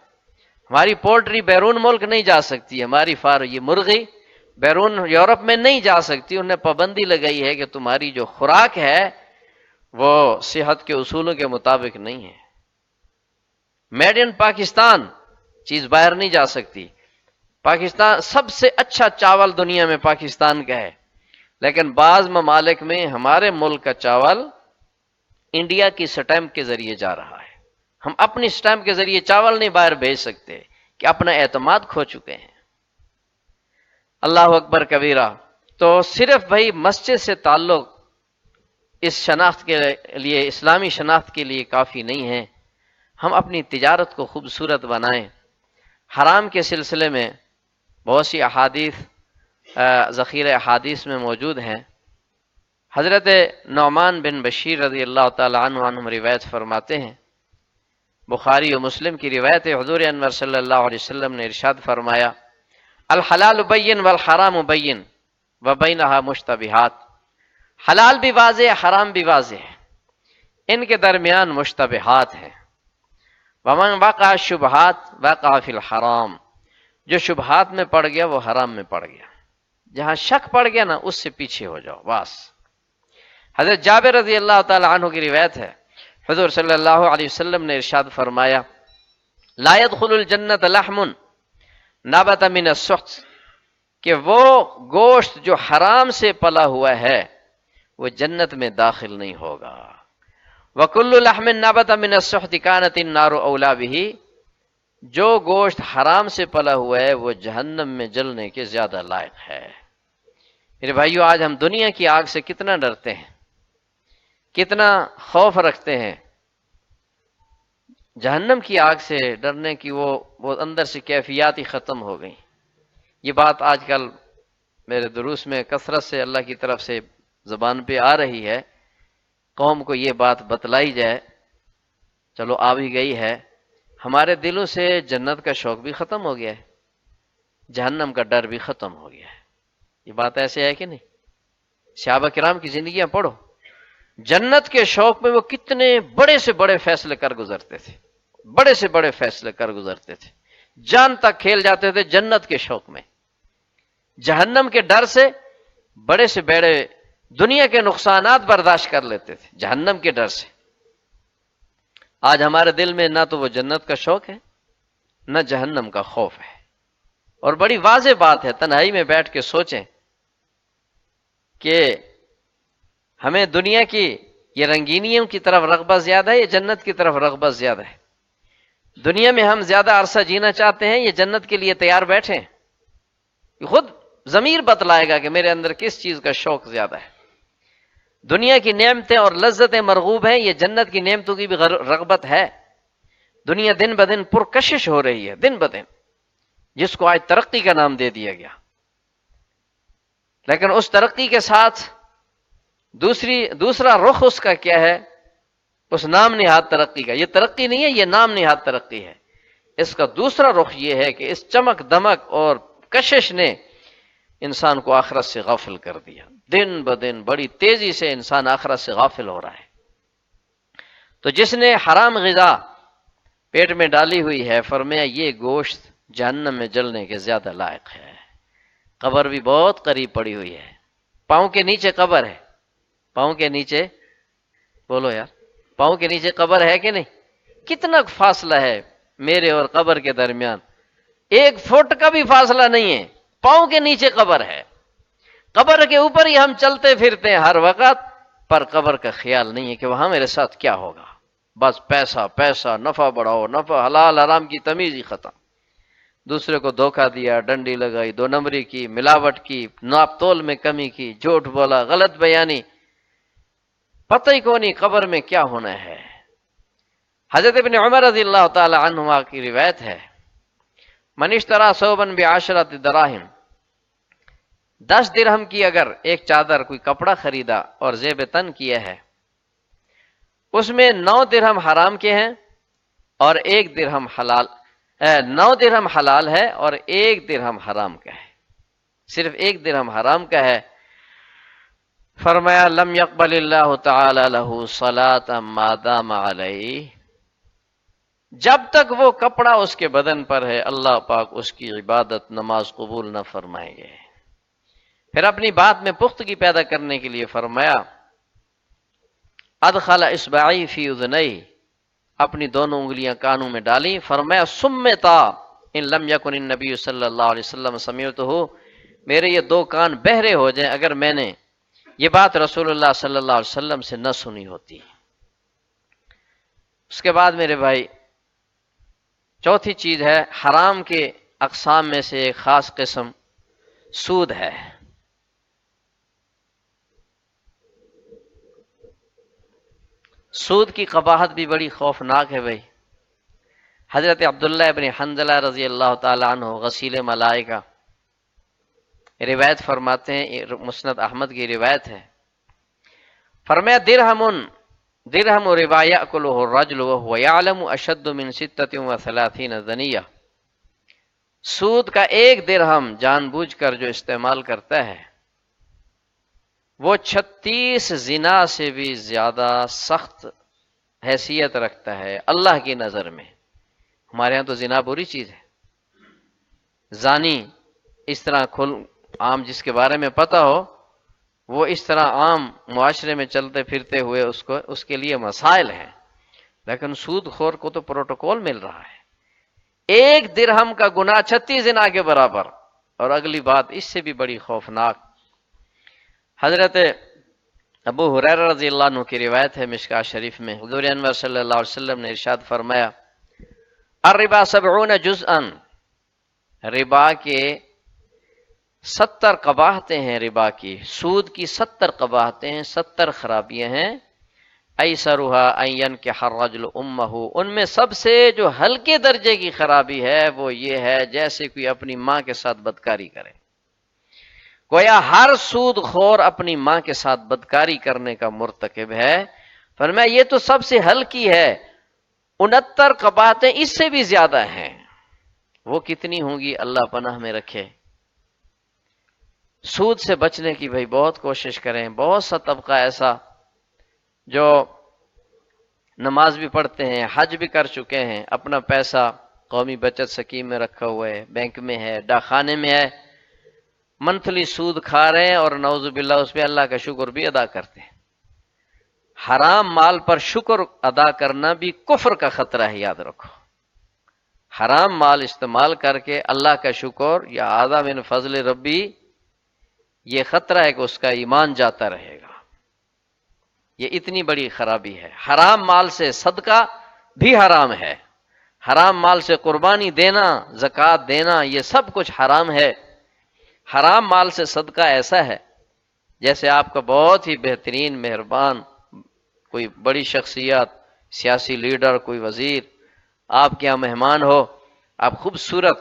ہماری پولٹری بیرون ملک نہیں جا سکتی، ہماری یہ مرغی بیرون یورپ میں نہیں جا سکتی، انہوں نے پابندی لگائی ہے کہ تمہاری جو خوراک ہے وہ صحت کے اصولوں کے مطابق نہیں ہے، میڈ ان پاکستان چیز باہر نہیں جا سکتی۔ پاکستان سب سے اچھا چاول دنیا میں پاکستان کا ہے، لیکن بعض ممالک میں ہمارے ملک کا چاول انڈیا کی سٹیمپ کے ذریعے جا رہا ہے، ہم اپنی سٹیمپ کے ذریعے چاول نہیں باہر بھیج سکتے کہ اپنا اعتماد کھو چکے ہیں۔ اللہ اکبر کبیرہ۔ تو صرف بھائی مسجد سے تعلق اس شناخت کے لیے، اسلامی شناخت کے لیے کافی نہیں ہیں۔ ہم اپنی تجارت کو خوبصورت بنائیں۔ حرام کے سلسلے میں بہت سی احادیث ذخیرہ احادیث میں موجود ہیں۔ حضرت نعمان بن بشیر رضی اللہ تعالی عنہم روایت فرماتے ہیں، بخاری و مسلم کی روایت ہے، حضور انور صلی اللہ علیہ وسلم نے ارشاد فرمایا، الحلال بین والحرام بین وبینہا مشتبہات، حلال بھی واضح ہے، حرام بھی واضح ہے، ان کے درمیان مشتبہات ہیں۔ ومن وقع شبہات وقع فی الحرام، جو شبہات میں پڑ گیا وہ حرام میں پڑ گیا، جہاں شک پڑ گیا نا اس سے پیچھے ہو جاؤ بس۔ حضرت جابر رضی اللہ تعالی عنہ کی روایت ہے، حضور صلی اللہ علیہ وسلم نے ارشاد فرمایا، لا يدخل الجنت لحم نبت من السحت، کہ وہ گوشت جو حرام سے پلا ہوا ہے وہ جنت میں داخل نہیں ہوگا۔ وَكُلُّ لَحْمٍ نَبَتَ مِنَ السُّحْتِ كَانَتِ النَّارُ أَوْلَىٰ بِهِ، جو گوشت حرام سے پلا ہوا ہے وہ جہنم میں جلنے کے زیادہ لائق ہے۔ میرے بھائیو، آج ہم دنیا کی آگ سے کتنا ڈرتے ہیں، کتنا خوف رکھتے ہیں، جہنم کی آگ سے ڈرنے کی وہ اندر سے کیفیات ہی ختم ہو گئی۔ یہ بات آج کل میرے دروس میں کثرت سے اللہ کی طرف سے زبان پہ آ رہی ہے، قوم کو یہ بات بتلائی جائے، چلو آ بھی گئی ہے، ہمارے دلوں سے جنت کا شوق بھی ختم ہو گیا ہے، جہنم کا ڈر بھی ختم ہو گیا ہے۔ یہ بات ایسے ہے کہ نہیں؟ صحابہ کرام کی زندگیاں پڑھو، جنت کے شوق میں وہ کتنے بڑے سے بڑے فیصلے کر گزرتے تھے، بڑے سے بڑے فیصلے کر گزرتے تھے، جان تک کھیل جاتے تھے جنت کے شوق میں، جہنم کے ڈر سے بڑے سے بڑے دنیا کے نقصانات برداشت کر لیتے تھے جہنم کے ڈر سے۔ آج ہمارے دل میں نہ تو وہ جنت کا شوق ہے نہ جہنم کا خوف ہے۔ اور بڑی واضح بات ہے، تنہائی میں بیٹھ کے سوچیں کہ ہمیں دنیا کی یہ رنگینیوں کی طرف رغبت زیادہ ہے یا جنت کی طرف رغبت زیادہ ہے؟ دنیا میں ہم زیادہ عرصہ جینا چاہتے ہیں یا جنت کے لیے تیار بیٹھے ہیں؟ خود ضمیر بتلائے گا کہ میرے اندر کس چیز کا شوق زیادہ ہے۔ دنیا کی نعمتیں اور لذتیں مرغوب ہیں، یہ جنت کی نعمتوں کی بھی رغبت ہے۔ دنیا دن بدن پرکشش ہو رہی ہے، دن بدن، جس کو آج ترقی کا نام دے دیا گیا، لیکن اس ترقی کے ساتھ دوسرا رخ اس کا کیا ہے؟ اس نام نہاد ترقی کا، یہ ترقی نہیں ہے، یہ نام نہاد ترقی ہے۔ اس کا دوسرا رخ یہ ہے کہ اس چمک دمک اور کشش نے انسان کو آخرت سے غافل کر دیا، دن بدن بڑی تیزی سے انسان آخرت سے غافل ہو رہا ہے۔ تو جس نے حرام غذا پیٹ میں ڈالی ہوئی ہے، فرمایا یہ گوشت جہنم میں جلنے کے زیادہ لائق ہے۔ قبر بھی بہت قریب پڑی ہوئی ہے، پاؤں کے نیچے قبر ہے، پاؤں کے نیچے، بولو یار، پاؤں کے نیچے قبر ہے کہ نہیں؟ کتنا فاصلہ ہے میرے اور قبر کے درمیان؟ 1 فٹ کا بھی فاصلہ نہیں ہے، پاؤں کے نیچے قبر ہے۔ قبر کے اوپر ہی ہم چلتے پھرتے ہیں ہر وقت، پر قبر کا خیال نہیں ہے کہ وہاں میرے ساتھ کیا ہوگا۔ بس پیسہ پیسہ، نفع بڑھاؤ، نفع، حلال حرام کی تمیز ہی ختم۔ دوسرے کو دھوکہ دیا، ڈنڈی لگائی، 2 نمبری کی، ملاوٹ کی، ناپ تول میں کمی کی، جھوٹ بولا، غلط بیانی، پتہ ہی کو نہیں قبر میں کیا ہونا ہے۔ حضرت ابن عمر رضی اللہ تعالی عنہما کی روایت ہے، من اشترى ثوبا ب10 دراہم، 10 درہم کی اگر ایک چادر، کوئی کپڑا خریدا اور زیب تن کیا ہے، اس میں 9 درہم حرام کے ہیں اور 1 درہم حلال، 9 درہم حلال ہے اور 1 درہم حرام کا ہے، صرف 1 درہم حرام کا ہے۔ فرمایا لم يقبل اللہ تعالی له صلاة ما دام علیہ، جب تک وہ کپڑا اس کے بدن پر ہے اللہ پاک اس کی عبادت نماز قبول نہ فرمائیں گے۔ پھر اپنی بات میں پختگی پیدا کرنے کے لیے فرمایا ادخل اصبعی فی اذنی، اپنی دونوں انگلیاں کانوں میں ڈالی، فرمایا سمتا ان لم یکن النبی صلی اللہ علیہ وسلم سمعتہ، میرے یہ 2 کان بہرے ہو جائیں اگر میں نے یہ بات رسول اللہ صلی اللہ علیہ وسلم سے نہ سنی ہوتی۔ اس کے بعد میرے بھائی، چوتھی چیز ہے حرام کے اقسام میں سے ایک خاص قسم سود ہے۔ سود کی قباحت بھی بڑی خوفناک ہے بھائی۔ حضرت عبداللہ ابن حنظلہ رضی اللہ تعالیٰ عنہ غسیل ملائکہ روایت فرماتے ہیں، مسند احمد کی روایت ہے، فرمایا درہم ربا یأکلہ الرجل وهو یعلم اشد من 36 زنیہ، سود کا ایک درہم جان بوجھ کر جو استعمال کرتا ہے وہ 36 زنا سے بھی زیادہ سخت حیثیت رکھتا ہے اللہ کی نظر میں۔ ہمارے ہاں تو زنا بری چیز ہے، زانی اس طرح عام جس کے بارے میں پتہ ہو وہ اس طرح عام معاشرے میں چلتے پھرتے ہوئے اس کے لیے مسائل ہیں، لیکن سود خور کو تو پروٹوکول مل رہا ہے، ایک درہم کا گناہ 36 زنا کے برابر۔ اور اگلی بات اس سے بھی بڑی خوفناک، حضرت ابو ہریرہ رضی اللہ عنہ کی روایت ہے مشکاۃ شریف میں، حضور انور صلی اللہ علیہ وسلم نے ارشاد فرمایا الربا 70 جزءا، ربا کے 70 قباحتیں ہیں، ربا کی سود کی 70 قباحتیں ہیں، 70 خرابیاں ہیں، ایسرھا ان ينکح الرجل امہ، ان میں سب سے جو ہلکے درجے کی خرابی ہے وہ یہ ہے جیسے کوئی اپنی ماں کے ساتھ بدکاری کرے۔ گویا ہر سود خور اپنی ماں کے ساتھ بدکاری کرنے کا مرتکب ہے۔ فرمایا یہ تو سب سے ہلکی ہے، 69 قباحتیں اس سے بھی زیادہ ہیں، وہ کتنی ہوں گی اللہ پناہ میں رکھے۔ سود سے بچنے کی بھائی بہت کوشش کریں۔ بہت سا طبقہ ایسا جو نماز بھی پڑھتے ہیں، حج بھی کر چکے ہیں، اپنا پیسہ قومی بچت سکیم میں رکھا ہوا ہے، بینک میں ہے، ڈاکخانے میں ہے، منتھلی سود کھا رہے ہیں اور نعوذ باللہ اس پہ اللہ کا شکر بھی ادا کرتے ہیں۔ حرام مال پر شکر ادا کرنا بھی کفر کا خطرہ ہے، یاد رکھو۔ حرام مال استعمال کر کے اللہ کا شکر یا اعظم من فضل ربی، یہ خطرہ ہے کہ اس کا ایمان جاتا رہے گا۔ یہ اتنی بڑی خرابی ہے۔ حرام مال سے صدقہ بھی حرام ہے، حرام مال سے قربانی دینا، زکوٰۃ دینا، یہ سب کچھ حرام ہے۔ حرام مال سے صدقہ ایسا ہے جیسے آپ کا بہت ہی بہترین مہربان کوئی بڑی شخصیت، سیاسی لیڈر، کوئی وزیر آپ کے یہاں مہمان ہو، آپ خوبصورت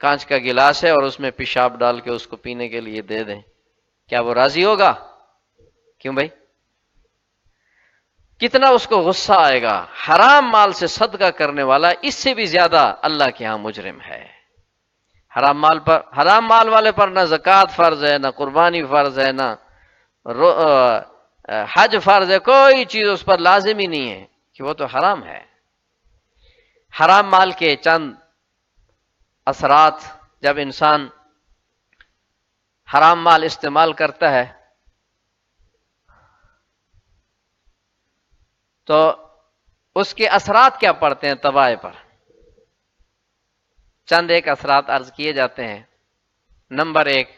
کانچ کا گلاس ہے اور اس میں پیشاب ڈال کے اس کو پینے کے لیے دے دیں، کیا وہ راضی ہوگا؟ کیوں بھائی؟ کتنا اس کو غصہ آئے گا۔ حرام مال سے صدقہ کرنے والا اس سے بھی زیادہ اللہ کے ہاں مجرم ہے۔ حرام مال والے پر نہ زکوٰۃ فرض ہے، نہ قربانی فرض ہے، نہ حج فرض ہے، کوئی چیز اس پر لازم ہی نہیں ہے کہ وہ تو حرام ہے۔ حرام مال کے چند اثرات، جب انسان حرام مال استعمال کرتا ہے تو اس کے اثرات کیا پڑتے ہیں تباہ پر؟ چند ایک اثرات عرض کیے جاتے ہیں۔ نمبر 1،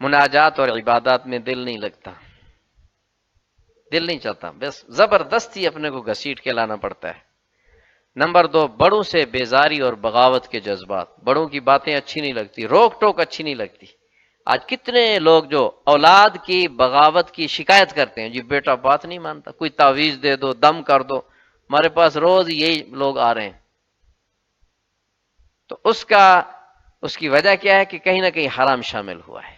مناجات اور عبادات میں دل نہیں لگتا، دل نہیں چاہتا، بس زبردستی اپنے کو گھسیٹ کے لانا پڑتا ہے۔ نمبر 2، بڑوں سے بیزاری اور بغاوت کے جذبات، بڑوں کی باتیں اچھی نہیں لگتی، روک ٹوک اچھی نہیں لگتی۔ آج کتنے لوگ جو اولاد کی بغاوت کی شکایت کرتے ہیں، جی بیٹا بات نہیں مانتا، کوئی تعویذ دے دو، دم کر دو، ہمارے پاس روز یہی لوگ آ رہے ہیں۔ تو اس کی وجہ کیا ہے کہ کہیں نہ کہیں حرام شامل ہوا ہے،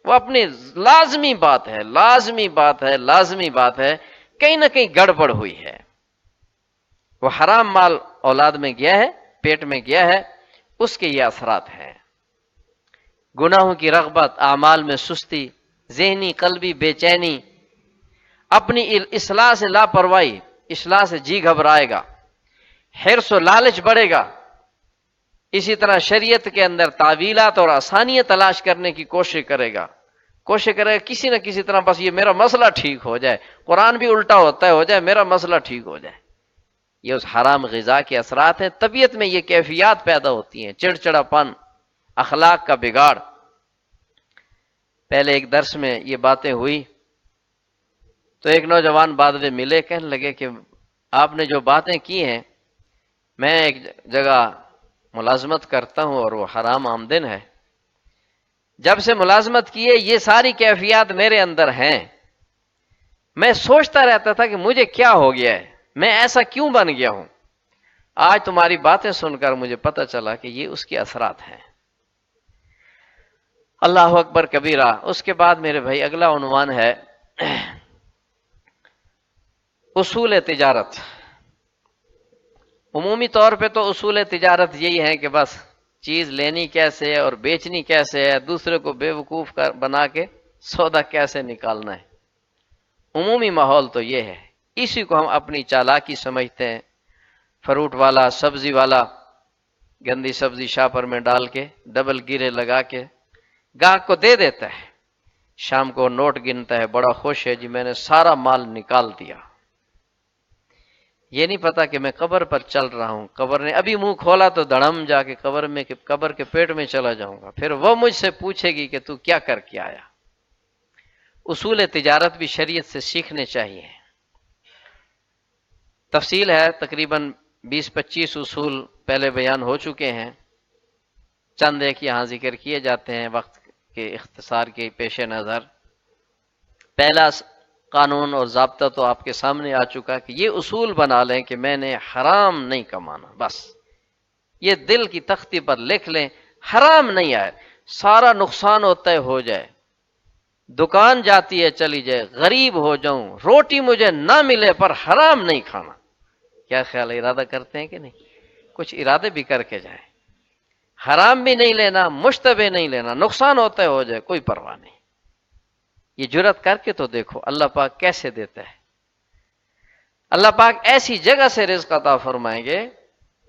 وہ اپنی لازمی بات ہے، کہیں نہ کہیں گڑبڑ ہوئی ہے، وہ حرام مال اولاد میں گیا ہے، پیٹ میں گیا ہے، اس کے یہ اثرات ہیں۔ گناہوں کی رغبت، اعمال میں سستی، ذہنی قلبی بے چینی، اپنی اصلاح سے لاپرواہی، اصلاح سے جی گھبرائے گا، حرص و لالچ بڑھے گا، اسی طرح شریعت کے اندر تعویلات اور آسانیاں تلاش کرنے کی کوشش کرے گا کسی نہ کسی طرح بس یہ میرا مسئلہ ٹھیک ہو جائے، قرآن بھی الٹا ہوتا ہے، ہو جائے میرا مسئلہ ٹھیک ہو جائے۔ یہ اس حرام غذا کے اثرات ہیں۔ طبیعت میں یہ کیفیات پیدا ہوتی ہیں، چڑچڑا پن، اخلاق کا بگاڑ۔ پہلے ایک درس میں یہ باتیں ہوئی تو ایک نوجوان بعد میں ملے، کہنے لگے کہ آپ نے جو باتیں کی ہیں، میں ایک جگہ ملازمت کرتا ہوں اور وہ حرام آمدن ہے، جب سے ملازمت کی ہے یہ ساری کیفیات میرے اندر ہیں، میں سوچتا رہتا تھا کہ مجھے کیا ہو گیا ہے، میں ایسا کیوں بن گیا ہوں۔ آج تمہاری باتیں سن کر مجھے پتہ چلا کہ یہ اس کے اثرات ہیں۔ اللہ اکبر کبیرہ۔ اس کے بعد میرے بھائی اگلا عنوان ہے اصول تجارت۔ عمومی طور پہ تو اصول تجارت یہی ہیں کہ بس چیز لینی کیسے ہے اور بیچنی کیسے ہے، دوسرے کو بے وقوف بنا کے سودا کیسے نکالنا ہے۔ عمومی ماحول تو یہ ہے، اسی کو ہم اپنی چالاکی سمجھتے ہیں۔ فروٹ والا، سبزی والا گندی سبزی شاپر میں ڈال کے ڈبل گیرے لگا کے گاہک کو دے دیتا ہے، شام کو نوٹ گنتا ہے، بڑا خوش ہے، جی میں نے سارا مال نکال دیا۔ یہ نہیں پتا کہ میں قبر پر چل رہا ہوں، قبر نے ابھی منہ کھولا تو دڑم جا کے قبر کے پیٹ میں چلا جاؤں گا، پھر وہ مجھ سے پوچھے گی کہ تو کیا کر کے آیا۔ اصول تجارت بھی شریعت سے سیکھنے چاہیے۔ تفصیل ہے، تقریباً 20-25 اصول پہلے بیان ہو چکے ہیں، چند ایک یہاں ذکر کیے جاتے ہیں وقت کے اختصار کے پیش نظر۔ پہلا قانون اور ضابطہ تو آپ کے سامنے آ چکا کہ یہ اصول بنا لیں کہ میں نے حرام نہیں کمانا، بس یہ دل کی تختی پر لکھ لیں، حرام نہیں آئے، سارا نقصان ہوتا ہے ہو جائے، دکان جاتی ہے چلی جائے، غریب ہو جاؤں، روٹی مجھے نہ ملے پر حرام نہیں کھانا۔ کیا خیال ہے، ارادہ کرتے ہیں کہ نہیں؟ کچھ ارادے بھی کر کے جائیں، حرام بھی نہیں لینا، مشتبہ نہیں لینا، نقصان ہوتا ہے ہو جائے کوئی پرواہ نہیں۔ یہ جرات کر کے تو دیکھو اللہ پاک کیسے دیتا ہے۔ اللہ پاک ایسی جگہ سے رزق عطا فرمائیں گے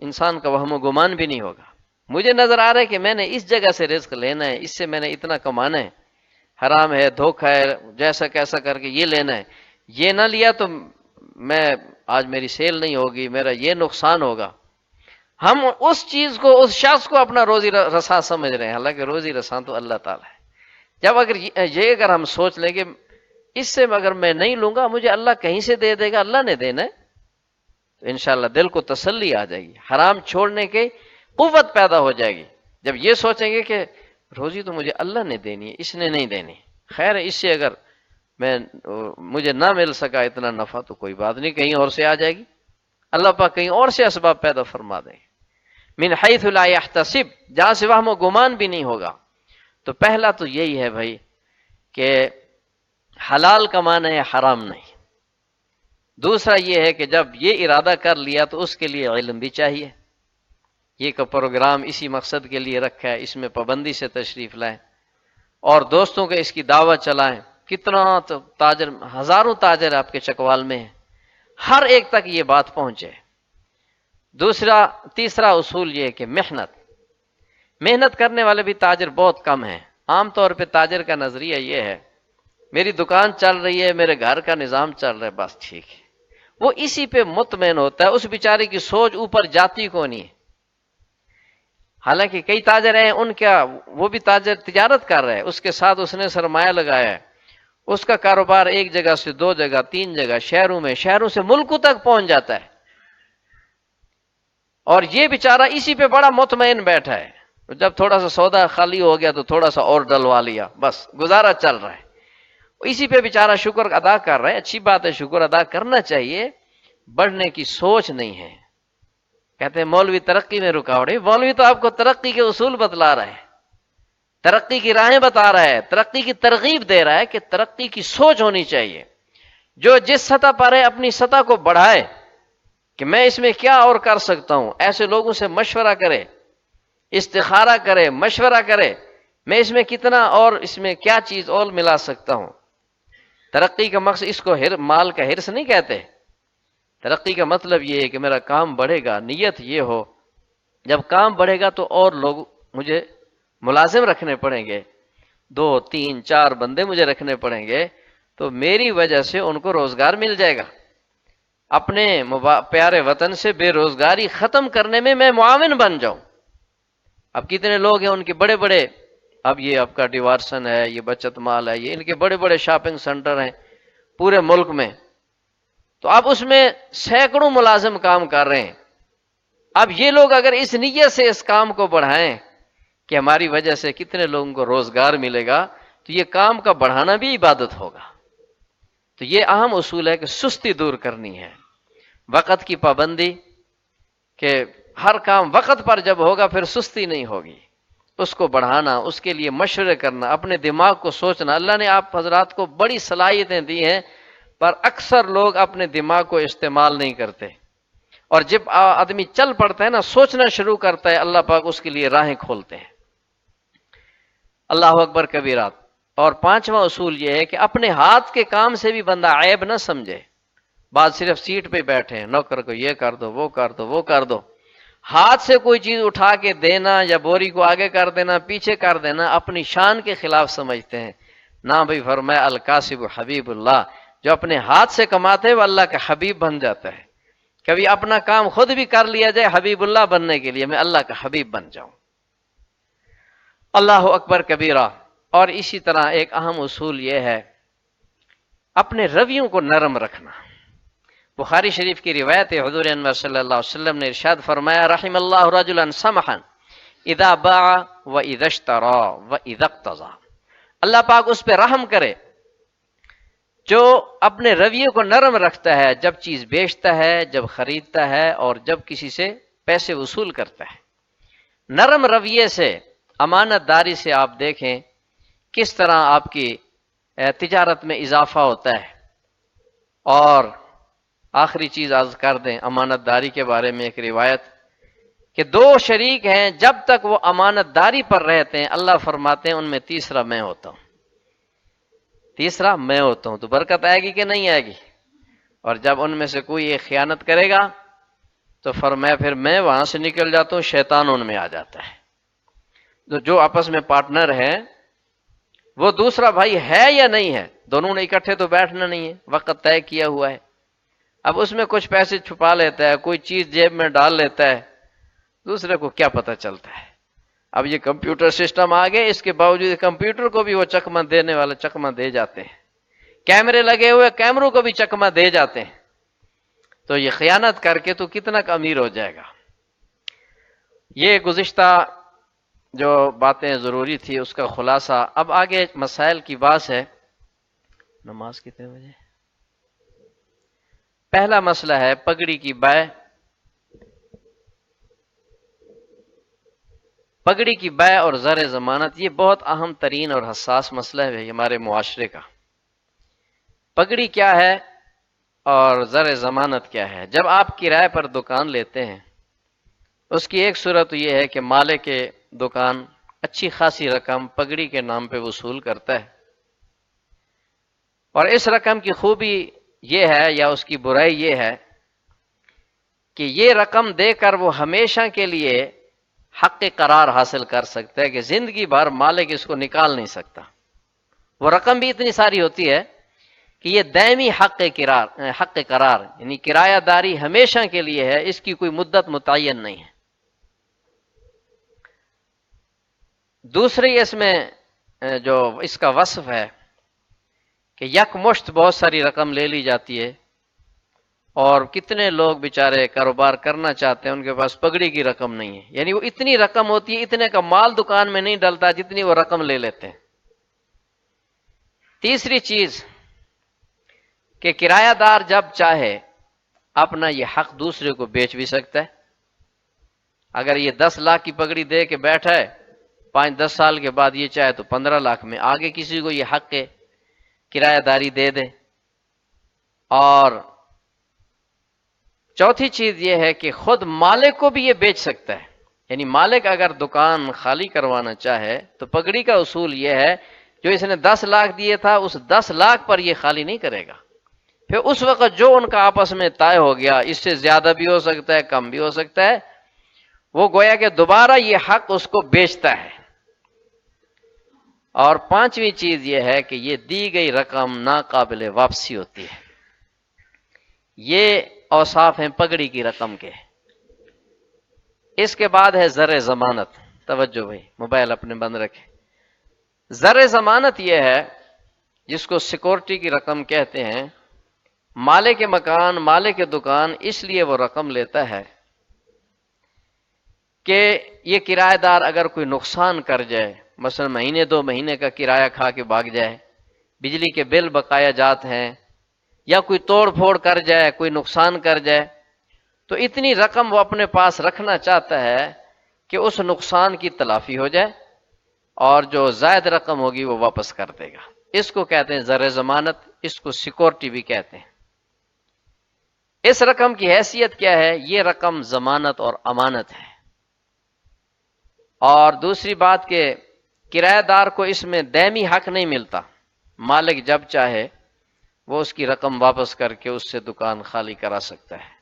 انسان کا وہم و گمان بھی نہیں ہوگا۔ مجھے نظر آ رہا ہے کہ میں نے اس جگہ سے رزق لینا ہے، اس سے میں نے اتنا کمانا ہے، حرام ہے، دھوکہ ہے، جیسا کیسا کر کے یہ لینا ہے، یہ نہ لیا تو میں آج میری سیل نہیں ہوگی، میرا یہ نقصان ہوگا۔ ہم اس چیز کو، اس شخص کو اپنا روزی رساں سمجھ رہے ہیں، حالانکہ روزی رساں تو اللہ تعالیٰ ہے۔ جب اگر ہم سوچ لیں کہ اس سے اگر میں نہیں لوں گا مجھے اللہ کہیں سے دے دے گا، اللہ نے دینا ہے، تو انشاءاللہ دل کو تسلی آ جائے گی، حرام چھوڑنے کی قوت پیدا ہو جائے گی۔ جب یہ سوچیں گے کہ روزی تو مجھے اللہ نے دینی ہے، اس نے نہیں دینی، خیر اس سے اگر مجھے نہ مل سکا اتنا نفع تو کوئی بات نہیں، کہیں اور سے آ جائے گی، اللہ پاک کہیں اور سے اسباب پیدا فرما دیں، من حیث لا یحتسب، جہاں سے وہم و گمان بھی نہیں ہوگا۔ تو پہلا تو یہی ہے بھائی کہ حلال کمانا ہے، حرام نہیں۔ دوسرا یہ ہے کہ جب یہ ارادہ کر لیا تو اس کے لیے علم بھی چاہیے، یہ کا پروگرام اسی مقصد کے لیے رکھا ہے، اس میں پابندی سے تشریف لائیں اور دوستوں کو اس کی دعوت چلائیں۔ کتنا تاجر، ہزاروں تاجر آپ کے چکوال میں ہیں، ہر ایک تک یہ بات پہنچے۔ تیسرا اصول یہ ہے کہ محنت کرنے والے بھی تاجر بہت کم ہیں۔ عام طور پہ تاجر کا نظریہ یہ ہے میری دکان چل رہی ہے، میرے گھر کا نظام چل رہا ہے، بس ٹھیک ہے، وہ اسی پہ مطمئن ہوتا ہے، اس بیچارے کی سوچ اوپر جاتی کو نہیں ہے۔ حالانکہ کئی تاجر ہیں ان کا، وہ بھی تاجر تجارت کر رہے ہیں، اس کے ساتھ اس نے سرمایہ لگایا ہے، اس کا کاروبار ایک جگہ سے 2 جگہ 3 جگہ، شہروں سے ملکوں تک پہنچ جاتا ہے، اور یہ بیچارہ اسی پہ بڑا مطمئن بیٹھا ہے، جب تھوڑا سا سودا خالی ہو گیا تو تھوڑا سا اور ڈلوا لیا، بس گزارا چل رہا ہے، اسی پہ بیچارہ شکر ادا کر رہا ہے۔ اچھی بات ہے، شکر ادا کرنا چاہیے، بڑھنے کی سوچ نہیں ہے۔ کہتے ہیں مولوی ترقی میں رکاوٹ ہے، مولوی تو آپ کو ترقی کے اصول بتلا رہا ہے، ترقی کی راہیں بتا رہا ہے، ترقی کی ترغیب دے رہا ہے کہ ترقی کی سوچ ہونی چاہیے، جو جس سطح پر ہے اپنی سطح کو بڑھائے کہ میں اس میں کیا اور کر سکتا ہوں، ایسے لوگوں سے مشورہ کرے، استخارہ کرے، مشورہ کرے، میں اس میں کتنا اور اس میں کیا چیز اور ملا سکتا ہوں۔ ترقی کا مقصد اس کو مال کا حرص نہیں کہتے، ترقی کا مطلب یہ ہے کہ میرا کام بڑھے گا، نیت یہ ہو جب کام بڑھے گا تو اور لوگ مجھے ملازم رکھنے پڑیں گے، 2 3 4 بندے مجھے رکھنے پڑیں گے، تو میری وجہ سے ان کو روزگار مل جائے گا، اپنے پیارے وطن سے بے روزگاری ختم کرنے میں میں معاون بن جاؤں۔ اب کتنے لوگ ہیں ان کے بڑے بڑے، اب یہ آپ کا ڈیوارسن ہے، یہ بچت مال ہے، یہ ان کے بڑے بڑے شاپنگ سینٹر ہیں پورے ملک میں، تو اب اس میں سینکڑوں ملازم کام کر رہے ہیں۔ اب یہ لوگ اگر اس نیت سے اس کام کو بڑھائیں کہ ہماری وجہ سے کتنے لوگوں کو روزگار ملے گا، تو یہ کام کا بڑھانا بھی عبادت ہوگا۔ تو یہ اہم اصول ہے کہ سستی دور کرنی ہے، وقت کی پابندی، کہ ہر کام وقت پر جب ہوگا پھر سستی نہیں ہوگی، اس کو بڑھانا، اس کے لیے مشورے کرنا، اپنے دماغ کو سوچنا۔ اللہ نے آپ حضرات کو بڑی صلاحیتیں دی ہیں، پر اکثر لوگ اپنے دماغ کو استعمال نہیں کرتے، اور جب آدمی چل پڑتا ہے نا، سوچنا شروع کرتا ہے، اللہ پاک اس کے لیے راہیں کھولتے ہیں۔ اللہ اکبر کبیرات۔ اور پانچواں اصول یہ ہے کہ اپنے ہاتھ کے کام سے بھی بندہ عیب نہ سمجھے۔ بعض صرف سیٹ پہ بیٹھے ہیں، نوکر کو یہ کر دو، وہ کر دو، وہ کر دو، ہاتھ سے کوئی چیز اٹھا کے دینا یا بوری کو آگے کر دینا، پیچھے کر دینا، اپنی شان کے خلاف سمجھتے ہیں۔ نہ بھائی، فرمایا الکاسب حبیب اللہ، جو اپنے ہاتھ سے کماتے ہیں وہ اللہ کا حبیب بن جاتا ہے۔ کبھی اپنا کام خود بھی کر لیا جائے حبیب اللہ بننے کے لیے، میں اللہ کا حبیب بن جاؤں۔ اللہ اکبر کبیرہ۔ اور اسی طرح ایک اہم اصول یہ ہے اپنے رویوں کو نرم رکھنا۔ بخاری شریف کی روایت ہے، حضور انور صلی اللہ علیہ وسلم نے ارشاد فرمایا، رحم اللہ رجلا سمحا اذا باع واذا اشترى واذا اقتضى۔ اللہ پاک اس پہ رحم کرے جو اپنے رویے کو نرم رکھتا ہے، جب چیز بیچتا ہے، جب خریدتا ہے، اور جب کسی سے پیسے وصول کرتا ہے۔ نرم رویے سے، امانت داری سے آپ دیکھیں کس طرح آپ کی تجارت میں اضافہ ہوتا ہے۔ اور آخری چیز عرض کر دیں امانت داری کے بارے میں، ایک روایت کہ دو شریک ہیں، جب تک وہ امانت داری پر رہتے ہیں اللہ فرماتے ہیں ان میں تیسرا میں ہوتا ہوں، تیسرا میں ہوتا ہوں، تو برکت آئے گی کہ نہیں آئے گی؟ اور جب ان میں سے کوئی ایک خیانت کرے گا تو فرمایا پھر میں وہاں سے نکل جاتا ہوں، شیطان ان میں آ جاتا ہے۔ تو جو آپس میں پارٹنر ہے وہ دوسرا بھائی ہے یا نہیں ہے، دونوں نے اکٹھے تو بیٹھنا نہیں ہے، وقت طے کیا ہوا ہے۔ اب اس میں کچھ پیسے چھپا لیتا ہے، کوئی چیز جیب میں ڈال لیتا ہے، دوسرے کو کیا پتہ چلتا ہے؟ اب یہ کمپیوٹر سسٹم آ گئے، اس کے باوجود کمپیوٹر کو بھی وہ چکمہ دینے والے چکمہ دے جاتے ہیں، کیمرے لگے ہوئے کیمروں کو بھی چکمہ دے جاتے ہیں، تو یہ خیانت کر کے تو کتنا امیر ہو جائے گا۔ یہ گزشتہ جو باتیں ضروری تھی اس کا خلاصہ۔ اب آگے مسائل کی بات ہے۔ نماز کتنے بجے؟ پہلا مسئلہ ہے پگڑی کی بیع۔ پگڑی کی بیع اور زر ضمانت، یہ بہت اہم ترین اور حساس مسئلہ ہے ہمارے معاشرے کا۔ پگڑی کیا ہے اور زر ضمانت کیا ہے؟ جب آپ کرائے پر دکان لیتے ہیں، اس کی ایک صورت یہ ہے کہ مالک کے دکان اچھی خاصی رقم پگڑی کے نام پہ وصول کرتا ہے، اور اس رقم کی خوبی یہ ہے یا اس کی برائی یہ ہے کہ یہ رقم دے کر وہ ہمیشہ کے لیے حق قرار حاصل کر سکتا ہے کہ زندگی بھر مالک اس کو نکال نہیں سکتا۔ وہ رقم بھی اتنی ساری ہوتی ہے کہ یہ دائمی حق قرار یعنی کرایہ داری ہمیشہ کے لیے ہے، اس کی کوئی مدت متعین نہیں ہے۔ دوسری اس میں جو اس کا وصف ہے کہ یک مشت بہت ساری رقم لے لی جاتی ہے، اور کتنے لوگ بیچارے کاروبار کرنا چاہتے ہیں ان کے پاس پگڑی کی رقم نہیں ہے، یعنی وہ اتنی رقم ہوتی ہے، اتنے کا مال دکان میں نہیں ڈلتا جتنی وہ رقم لے لیتے ہیں۔ تیسری چیز کہ کرایہ دار جب چاہے اپنا یہ حق دوسرے کو بیچ بھی سکتا ہے۔ اگر یہ 10 لاکھ کی پگڑی دے کے بیٹھا ہے، 5-10 سال کے بعد یہ چاہے تو 15 لاکھ میں آگے کسی کو یہ حق کرایہ داری دے دے۔ اور چوتھی چیز یہ ہے کہ خود مالک کو بھی یہ بیچ سکتا ہے، یعنی مالک اگر دکان خالی کروانا چاہے تو پگڑی کا اصول یہ ہے جو اس نے 10 لاکھ دیے تھا اس 10 لاکھ پر یہ خالی نہیں کرے گا، پھر اس وقت جو ان کا آپس میں طے ہو گیا، اس سے زیادہ بھی ہو سکتا ہے کم بھی ہو سکتا ہے، وہ گویا کہ دوبارہ یہ حق اس کو بیچتا ہے۔ اور پانچویں چیز یہ ہے کہ یہ دی گئی رقم ناقابل واپسی ہوتی ہے۔ یہ اوصاف ہیں پگڑی کی رقم کے۔ اس کے بعد ہے زر ضمانت۔ توجہ بھائی، موبائل اپنے بند رکھیں۔ زر ضمانت یہ ہے جس کو سیکورٹی کی رقم کہتے ہیں۔ مالک مکان، مالک دکان اس لیے وہ رقم لیتا ہے کہ یہ کرایہ دار اگر کوئی نقصان کر جائے، مثلا 1-2 مہینے کا کرایہ کھا کے بھاگ جائے، بجلی کے بل بقایا جات ہیں، یا کوئی توڑ پھوڑ کر جائے، کوئی نقصان کر جائے، تو اتنی رقم وہ اپنے پاس رکھنا چاہتا ہے کہ اس نقصان کی تلافی ہو جائے اور جو زائد رقم ہوگی وہ واپس کر دے گا۔ اس کو کہتے ہیں زر ضمانت، اس کو سیکورٹی بھی کہتے ہیں۔ اس رقم کی حیثیت کیا ہے؟ یہ رقم ضمانت اور امانت ہے۔ اور دوسری بات کہ کرایہ دار کو اس میں دائمی حق نہیں ملتا، مالک جب چاہے وہ اس کی رقم واپس کر کے اس سے دکان خالی کرا سکتا ہے۔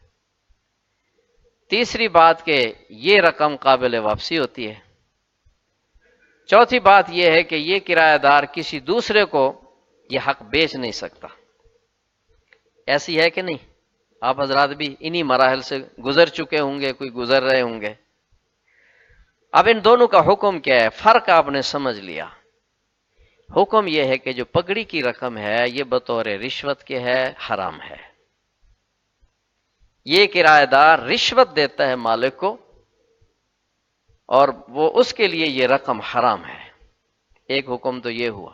تیسری بات کہ یہ رقم قابل واپسی ہوتی ہے۔ چوتھی بات یہ ہے کہ یہ کرایہ دار کسی دوسرے کو یہ حق بیچ نہیں سکتا۔ ایسی ہے کہ نہیں؟ آپ حضرات بھی انہی مراحل سے گزر چکے ہوں گے، کوئی گزر رہے ہوں گے۔ اب ان دونوں کا حکم کیا ہے؟ فرق آپ نے سمجھ لیا۔ حکم یہ ہے کہ جو پگڑی کی رقم ہے یہ بطور رشوت کے ہے، حرام ہے۔ یہ کرایہ دار رشوت دیتا ہے مالک کو اور وہ اس کے لیے یہ رقم حرام ہے۔ ایک حکم تو یہ ہوا۔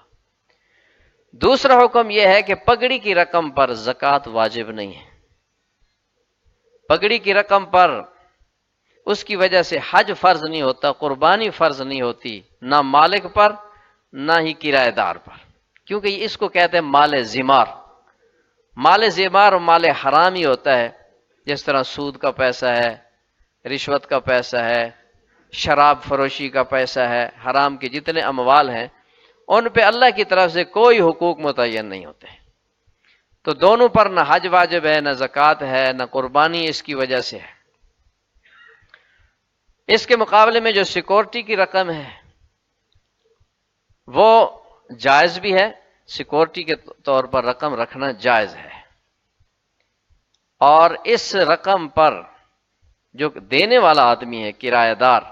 دوسرا حکم یہ ہے کہ پگڑی کی رقم پر زکوٰۃ واجب نہیں ہے۔ پگڑی کی رقم پر اس کی وجہ سے حج فرض نہیں ہوتا، قربانی فرض نہیں ہوتی، نہ مالک پر نہ ہی کرایہ دار پر، کیونکہ اس کو کہتے ہیں مال زمار۔ مال زمار اور مال حرام ہی ہوتا ہے، جس طرح سود کا پیسہ ہے، رشوت کا پیسہ ہے، شراب فروشی کا پیسہ ہے، حرام کے جتنے اموال ہیں ان پہ اللہ کی طرف سے کوئی حقوق متعین نہیں ہوتے۔ تو دونوں پر نہ حج واجب ہے، نہ زکوٰۃ ہے، نہ قربانی اس کی وجہ سے ہے۔ اس کے مقابلے میں جو سیکورٹی کی رقم ہے وہ جائز بھی ہے، سیکورٹی کے طور پر رقم رکھنا جائز ہے۔ اور اس رقم پر جو دینے والا آدمی ہے، کرایہ دار،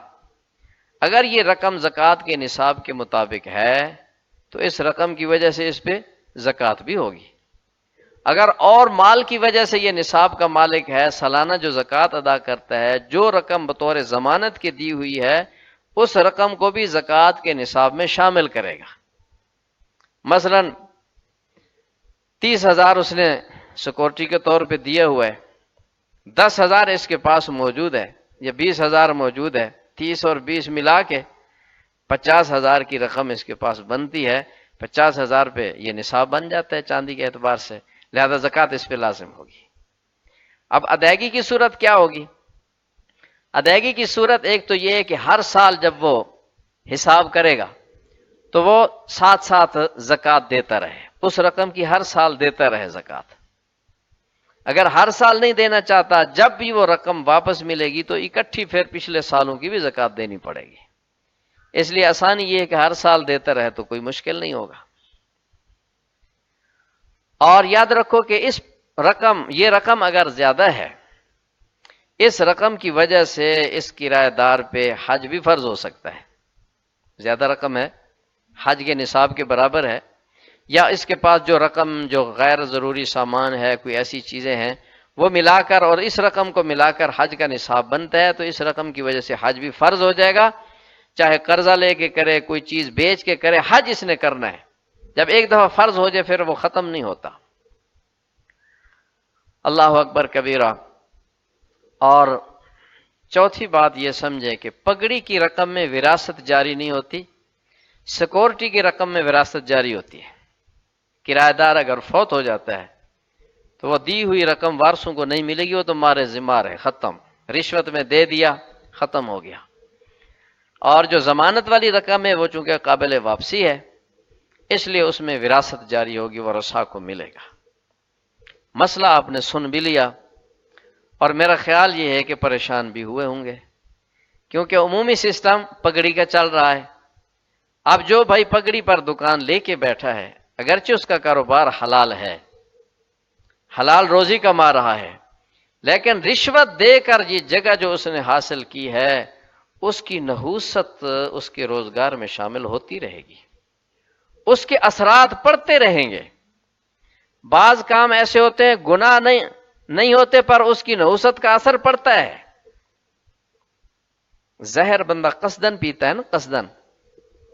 اگر یہ رقم زکوٰۃ کے نصاب کے مطابق ہے تو اس رقم کی وجہ سے اس پہ زکوٰۃ بھی ہوگی۔ اگر اور مال کی وجہ سے یہ نصاب کا مالک ہے، سالانہ جو زکوٰۃ ادا کرتا ہے، جو رقم بطور ضمانت کے دی ہوئی ہے اس رقم کو بھی زکوٰۃ کے نصاب میں شامل کرے گا۔ مثلا 30,000 اس نے سیکورٹی کے طور پہ دیا ہوا ہے، 10,000 اس کے پاس موجود ہے یا 20,000 موجود ہے، 30 اور 20 ملا کے 50,000 کی رقم اس کے پاس بنتی ہے۔ 50,000 پہ یہ نصاب بن جاتا ہے چاندی کے اعتبار سے، لہذا زکوٰۃ اس پہ لازم ہوگی۔ اب ادائیگی کی صورت کیا ہوگی؟ ادائیگی کی صورت ایک تو یہ ہے کہ ہر سال جب وہ حساب کرے گا تو وہ ساتھ ساتھ زکوٰۃ دیتا رہے، اس رقم کی ہر سال دیتا رہے زکوٰۃ۔ اگر ہر سال نہیں دینا چاہتا، جب بھی وہ رقم واپس ملے گی تو اکٹھی پھر پچھلے سالوں کی بھی زکوٰۃ دینی پڑے گی۔ اس لیے آسانی یہ ہے کہ ہر سال دیتا رہے تو کوئی مشکل نہیں ہوگا۔ اور یاد رکھو کہ یہ رقم اگر زیادہ ہے، اس رقم کی وجہ سے اس کرایہ دار پہ حج بھی فرض ہو سکتا ہے۔ زیادہ رقم ہے، حج کے نصاب کے برابر ہے، یا اس کے پاس جو رقم جو غیر ضروری سامان ہے، کوئی ایسی چیزیں ہیں، وہ ملا کر اور اس رقم کو ملا کر حج کا نصاب بنتا ہے، تو اس رقم کی وجہ سے حج بھی فرض ہو جائے گا، چاہے قرضہ لے کے کرے، کوئی چیز بیچ کے کرے، حج اس نے کرنا ہے۔ جب ایک دفعہ فرض ہو جائے پھر وہ ختم نہیں ہوتا۔ اللہ اکبر کبیرہ۔ اور چوتھی بات یہ سمجھے کہ پگڑی کی رقم میں وراثت جاری نہیں ہوتی، سیکورٹی کی رقم میں وراثت جاری ہوتی ہے۔ کرایہ دار اگر فوت ہو جاتا ہے تو وہ دی ہوئی رقم وارثوں کو نہیں ملے گی، وہ تو مارے ذمار ہے، ختم، رشوت میں دے دیا، ختم ہو گیا۔ اور جو ضمانت والی رقم ہے وہ چونکہ قابل واپسی ہے، اس لیے اس میں وراثت جاری ہوگی، ورثاء کو ملے گا۔ مسئلہ آپ نے سن بھی لیا، اور میرا خیال یہ ہے کہ پریشان بھی ہوئے ہوں گے، کیونکہ عمومی سسٹم پگڑی کا چل رہا ہے۔ اب جو بھائی پگڑی پر دکان لے کے بیٹھا ہے، اگرچہ اس کا کاروبار حلال ہے، حلال روزی کما رہا ہے، لیکن رشوت دے کر یہ جگہ جو اس نے حاصل کی ہے اس کی نحوست اس کے روزگار میں شامل ہوتی رہے گی، اس کے اثرات پڑتے رہیں گے۔ بعض کام ایسے ہوتے ہیں گناہ نہیں ہوتے پر اس کی نحوست کا اثر پڑتا ہے۔ زہر بندہ قصدن پیتا ہے نا، قصدن،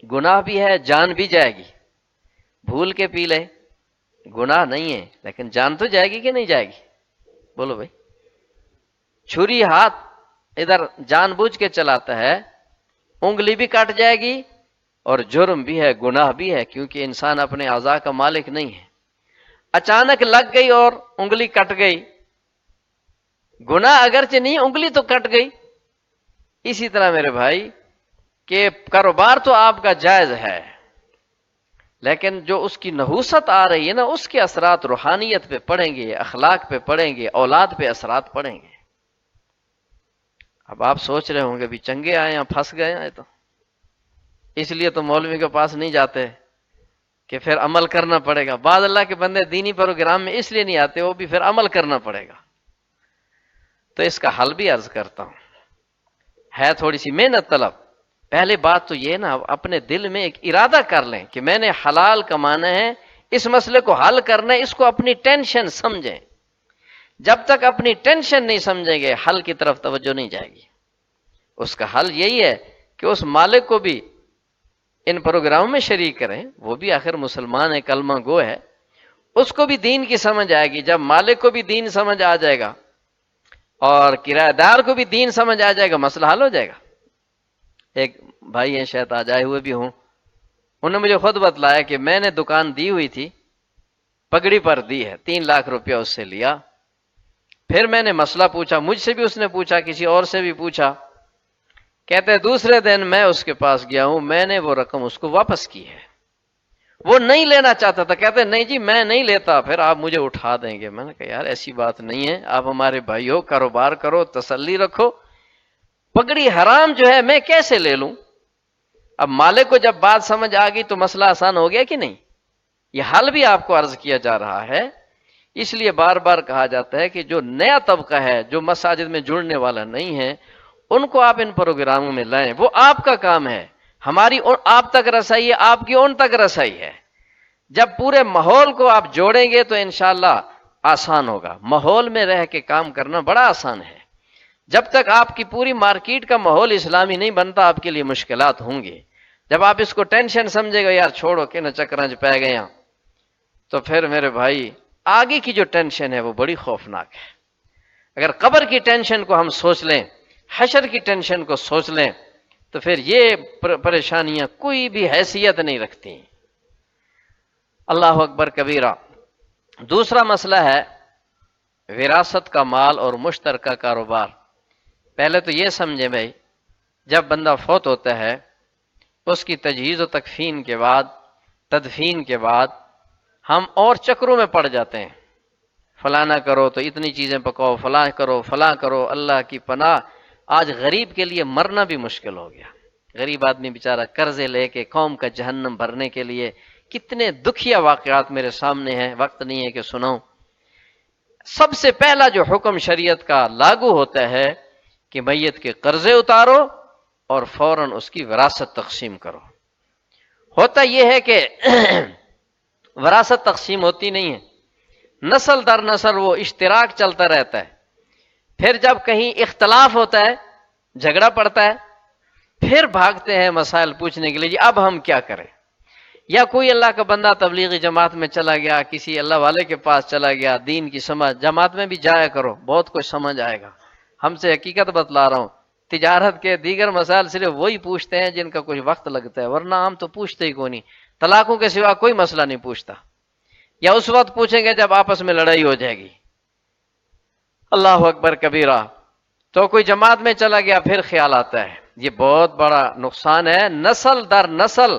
گناہ بھی ہے، جان بھی جائے گی، بھول کے پی لے، گناہ نہیں ہے، لیکن جان تو جائے گی کہ نہیں جائے گی؟ بولو بھائی، چھری ہاتھ ادھر جان بوجھ کے چلاتا ہے، انگلی بھی کٹ جائے گی اور جرم بھی ہے، گناہ بھی ہے، کیونکہ انسان اپنے اعضاء کا مالک نہیں ہے۔ اچانک لگ گئی اور انگلی کٹ گئی، گناہ اگرچہ نہیں، انگلی تو کٹ گئی۔ اسی طرح میرے بھائی کہ کاروبار تو آپ کا جائز ہے، لیکن جو اس کی نحوست آ رہی ہے نا، اس کے اثرات روحانیت پہ پڑیں گے، اخلاق پہ پڑیں گے، اولاد پہ اثرات پڑیں گے۔ اب آپ سوچ رہے ہوں گے بھی چنگے آئے ہیں، پھنس گئے ہیں تو اس لیے تو مولوی کے پاس نہیں جاتے کہ پھر عمل کرنا پڑے گا۔ بعض اللہ کے بندے دینی پروگرام میں اس لیے نہیں آتے، وہ بھی پھر عمل کرنا پڑے گا۔ تو اس کا حل بھی عرض کرتا ہوں، ہے تھوڑی سی محنت طلب۔ پہلے بات تو یہ نا، اپنے دل میں ایک ارادہ کر لیں کہ میں نے حلال کمانا ہے، اس مسئلے کو حل کرنا ہے، اس کو اپنی ٹینشن سمجھیں۔ جب تک اپنی ٹینشن نہیں سمجھیں گے، حل کی طرف توجہ نہیں جائے گی۔ اس کا حل یہی ہے کہ اس مالک کو بھی ان پروگراموں میں شریک کریں، وہ بھی آخر مسلمان ہے، کلمہ گو ہے، اس کو بھی دین کی سمجھ آئے گی۔ جب مالک کو بھی دین سمجھ آ جائے گا اور کرایہ دار کو بھی دین سمجھ آ جائے گا، مسئلہ حل ہو جائے گا۔ ایک بھائی ہیں، شاید آج آئے ہوئے بھی ہوں، انہوں نے مجھے خود بتلایا کہ میں نے دکان دی ہوئی تھی، پگڑی پر دی ہے، 3 لاکھ روپیہ اس سے لیا۔ پھر میں نے مسئلہ پوچھا، مجھ سے بھی اس نے پوچھا، کسی اور سے بھی پوچھا، کہتے دوسرے دن میں اس کے پاس گیا ہوں، میں نے وہ رقم اس کو واپس کی ہے۔ وہ نہیں لینا چاہتا تھا، کہتے نہیں جی میں نہیں لیتا، پھر آپ مجھے اٹھا دیں گے۔ میں نے کہا یار ایسی بات نہیں ہے، آپ ہمارے بھائی ہو، کاروبار کرو، تسلی رکھو، پگڑی حرام جو ہے میں کیسے لے لوں؟ اب مالک کو جب بات سمجھ آ گئی تو مسئلہ آسان ہو گیا کہ نہیں؟ یہ حل بھی آپ کو عرض کیا جا رہا ہے۔ اس لیے بار بار کہا جاتا ہے کہ جو نیا طبقہ ہے، جو مساجد میں جڑنے والا نہیں ہے، ان کو آپ ان پروگراموں میں لائیں، وہ آپ کا کام ہے۔ ہماری آپ تک رسائی ہے، آپ کی ان تک رسائی ہے۔ جب پورے ماحول کو آپ جوڑیں گے تو انشاءاللہ آسان ہوگا۔ ماحول میں رہ کے کام کرنا بڑا آسان ہے۔ جب تک آپ کی پوری مارکیٹ کا ماحول اسلامی نہیں بنتا، آپ کے لیے مشکلات ہوں گے۔ جب آپ اس کو ٹینشن سمجھے گا، یار چھوڑو کہ نہ چکرانچ پہ گیا، تو پھر میرے بھائی آگے کی جو ٹینشن ہے وہ بڑی خوفناک ہے۔ اگر قبر کی ٹینشن کو ہم سوچ لیں، حشر کی ٹینشن کو سوچ لیں، تو پھر یہ پریشانیاں کوئی بھی حیثیت نہیں رکھتی۔ اللہ اکبر کبیرہ۔ دوسرا مسئلہ ہے وراثت کا مال اور مشترکہ کاروبار۔ پہلے تو یہ سمجھیں بھائی، جب بندہ فوت ہوتا ہے، اس کی تجہیز و تکفین کے بعد، تدفین کے بعد ہم اور چکروں میں پڑ جاتے ہیں۔ فلاں نہ کرو تو اتنی چیزیں پکاؤ، فلاں کرو، فلاں کرو۔ اللہ کی پناہ، آج غریب کے لیے مرنا بھی مشکل ہو گیا۔ غریب آدمی بیچارہ قرضے لے کے قوم کا جہنم بھرنے کے لیے، کتنے دکھیا واقعات میرے سامنے ہیں، وقت نہیں ہے کہ سناؤں۔ سب سے پہلا جو حکم شریعت کا لاگو ہوتا ہے کہ میت کے قرضے اتارو اور فوراً اس کی وراثت تقسیم کرو۔ ہوتا یہ ہے کہ وراثت تقسیم ہوتی نہیں ہے، نسل در نسل وہ اشتراک چلتا رہتا ہے۔ پھر جب کہیں اختلاف ہوتا ہے، جھگڑا پڑتا ہے، پھر بھاگتے ہیں مسائل پوچھنے کے لیے، جی اب ہم کیا کریں؟ یا کوئی اللہ کا بندہ تبلیغی جماعت میں چلا گیا، کسی اللہ والے کے پاس چلا گیا، دین کی سمجھ، جماعت میں بھی جایا کرو، بہت کچھ سمجھ آئے گا۔ ہم سے حقیقت بتلا رہا ہوں، تجارت کے دیگر مسائل صرف وہی پوچھتے ہیں جن کا کچھ وقت لگتا ہے، ورنہ ہم تو پوچھتے ہی کوئی نہیں۔ طلاقوں کے سوا کوئی مسئلہ نہیں پوچھتا، یا اس وقت پوچھیں گے جب آپس میں لڑائی ہو جائے گی۔ اللہ اکبر کبیرہ۔ تو کوئی جماعت میں چلا گیا، پھر خیال آتا ہے، یہ بہت بڑا نقصان ہے، نسل در نسل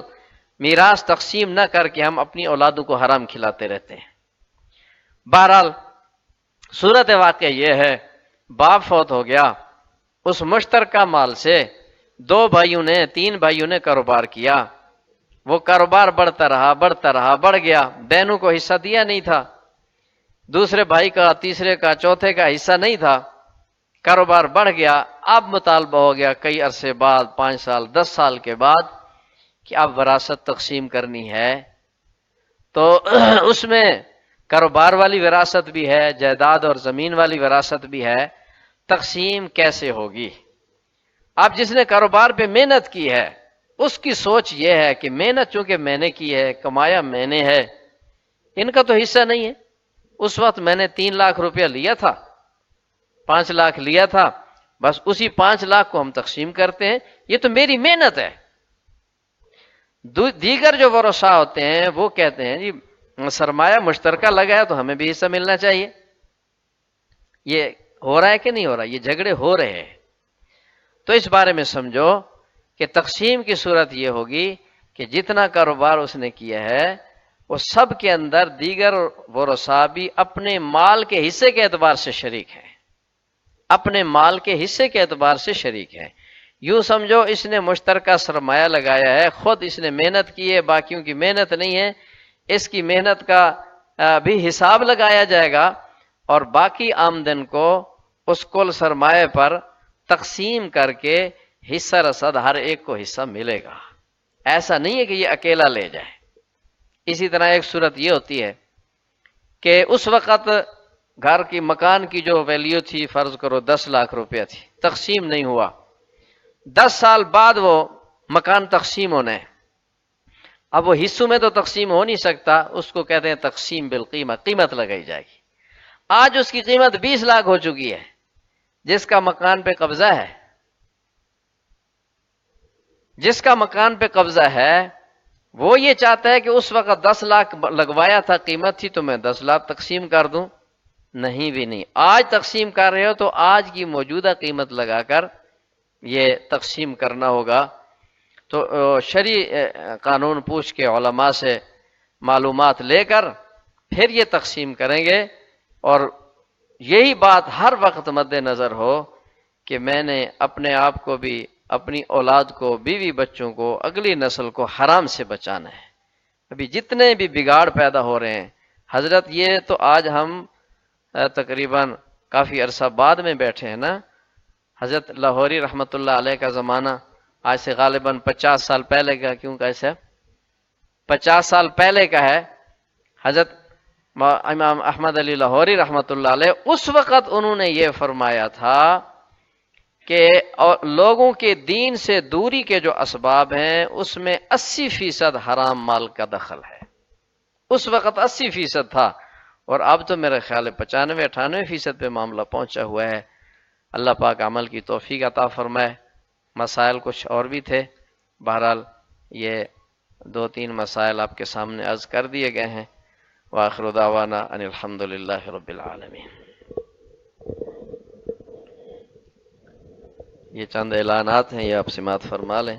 میراث تقسیم نہ کر کے ہم اپنی اولادوں کو حرام کھلاتے رہتے ہیں۔ بہرحال صورت واقعہ یہ ہے، باپ فوت ہو گیا، اس مشترکہ مال سے 2 بھائیوں نے، 3 بھائیوں نے کاروبار کیا، وہ کاروبار بڑھتا رہا، بڑھتا رہا، بڑھ گیا، بہنوں کو حصہ دیا نہیں تھا، دوسرے بھائی کا، تیسرے کا، چوتھے کا حصہ نہیں تھا، کاروبار بڑھ گیا۔ اب مطالبہ ہو گیا کئی عرصے بعد، 5 سال 10 سال کے بعد، کہ اب وراثت تقسیم کرنی ہے۔ تو اس میں کاروبار والی وراثت بھی ہے، جائیداد اور زمین والی وراثت بھی ہے، تقسیم کیسے ہوگی؟ اب جس نے کاروبار پہ محنت کی ہے، اس کی سوچ یہ ہے کہ محنت چونکہ میں نے کی ہے، کمایا میں نے ہے، ان کا تو حصہ نہیں ہے. اس وقت میں نے 3 لاکھ روپیہ لیا تھا، 5 لاکھ لیا تھا، بس اسی 5 لاکھ کو ہم تقسیم کرتے ہیں، یہ تو میری محنت ہے. دیگر جو ورثاء ہوتے ہیں وہ کہتے ہیں جی سرمایہ مشترکہ لگا ہے تو ہمیں بھی حصہ ملنا چاہیے. یہ ہو رہا ہے کہ نہیں ہو رہا؟ یہ جھگڑے ہو رہے ہیں. تو اس بارے میں سمجھو کہ تقسیم کی صورت یہ ہوگی کہ جتنا کاروبار اس نے کیا ہے وہ سب کے اندر دیگر ورثاء بھی اپنے مال کے حصے کے اعتبار سے شریک ہیں، اپنے مال کے حصے کے اعتبار سے شریک ہیں. یوں سمجھو اس نے مشترکہ سرمایہ لگایا ہے، خود اس نے محنت کی ہے، باقیوں کی محنت نہیں ہے، اس کی محنت کا بھی حساب لگایا جائے گا اور باقی آمدن کو اس کل سرمایہ پر تقسیم کر کے حصہ رسد ہر ایک کو حصہ ملے گا. ایسا نہیں ہے کہ یہ اکیلا لے جائے. اسی طرح ایک صورت یہ ہوتی ہے کہ اس وقت گھر کی مکان کی جو ویلیو تھی فرض کرو 10 لاکھ روپیہ تھی، تقسیم نہیں ہوا، 10 سال بعد وہ مکان تقسیم ہونا ہے. اب وہ حصوں میں تو تقسیم ہو نہیں سکتا، اس کو کہتے ہیں تقسیم بالقیمہ، قیمت لگائی جائے گی. آج اس کی قیمت 20 لاکھ ہو چکی ہے. جس کا مکان پہ قبضہ ہے، جس کا مکان پہ قبضہ ہے وہ یہ چاہتا ہے کہ اس وقت 10 لاکھ لگوایا تھا، قیمت تھی، تو میں 10 لاکھ تقسیم کر دوں. نہیں بھی نہیں، آج تقسیم کر رہے ہو تو آج کی موجودہ قیمت لگا کر یہ تقسیم کرنا ہوگا. تو شرعی قانون پوچھ کے علماء سے معلومات لے کر پھر یہ تقسیم کریں گے. اور یہی بات ہر وقت مد نظر ہو کہ میں نے اپنے آپ کو بھی، اپنی اولاد کو، بیوی بچوں کو، اگلی نسل کو حرام سے بچانا ہے. ابھی جتنے بھی بگاڑ پیدا ہو رہے ہیں حضرت، یہ تو آج ہم تقریباً کافی عرصہ بعد میں بیٹھے ہیں نا. حضرت لاہوری رحمۃ اللہ علیہ کا زمانہ آج سے غالباً 50 سال پہلے کا، کیوں کیسے 50 سال پہلے کا ہے. حضرت امام احمد علی لاہوری رحمۃ اللہ علیہ اس وقت انہوں نے یہ فرمایا تھا کہ لوگوں کے دین سے دوری کے جو اسباب ہیں اس میں 80% حرام مال کا دخل ہے. اس وقت 80% تھا، اور اب تو میرا خیال ہے 95-98% پہ معاملہ پہنچا ہوا ہے. اللہ پاک عمل کی توفیق عطا فرمائے. مسائل کچھ اور بھی تھے، بہرحال یہ 2-3 مسائل آپ کے سامنے عرض کر دیے گئے ہیں. وآخر دعوانا ان الحمد للہ رب العالمین. یہ چند اعلانات ہیں، یہ آپ سماعت فرما لیں.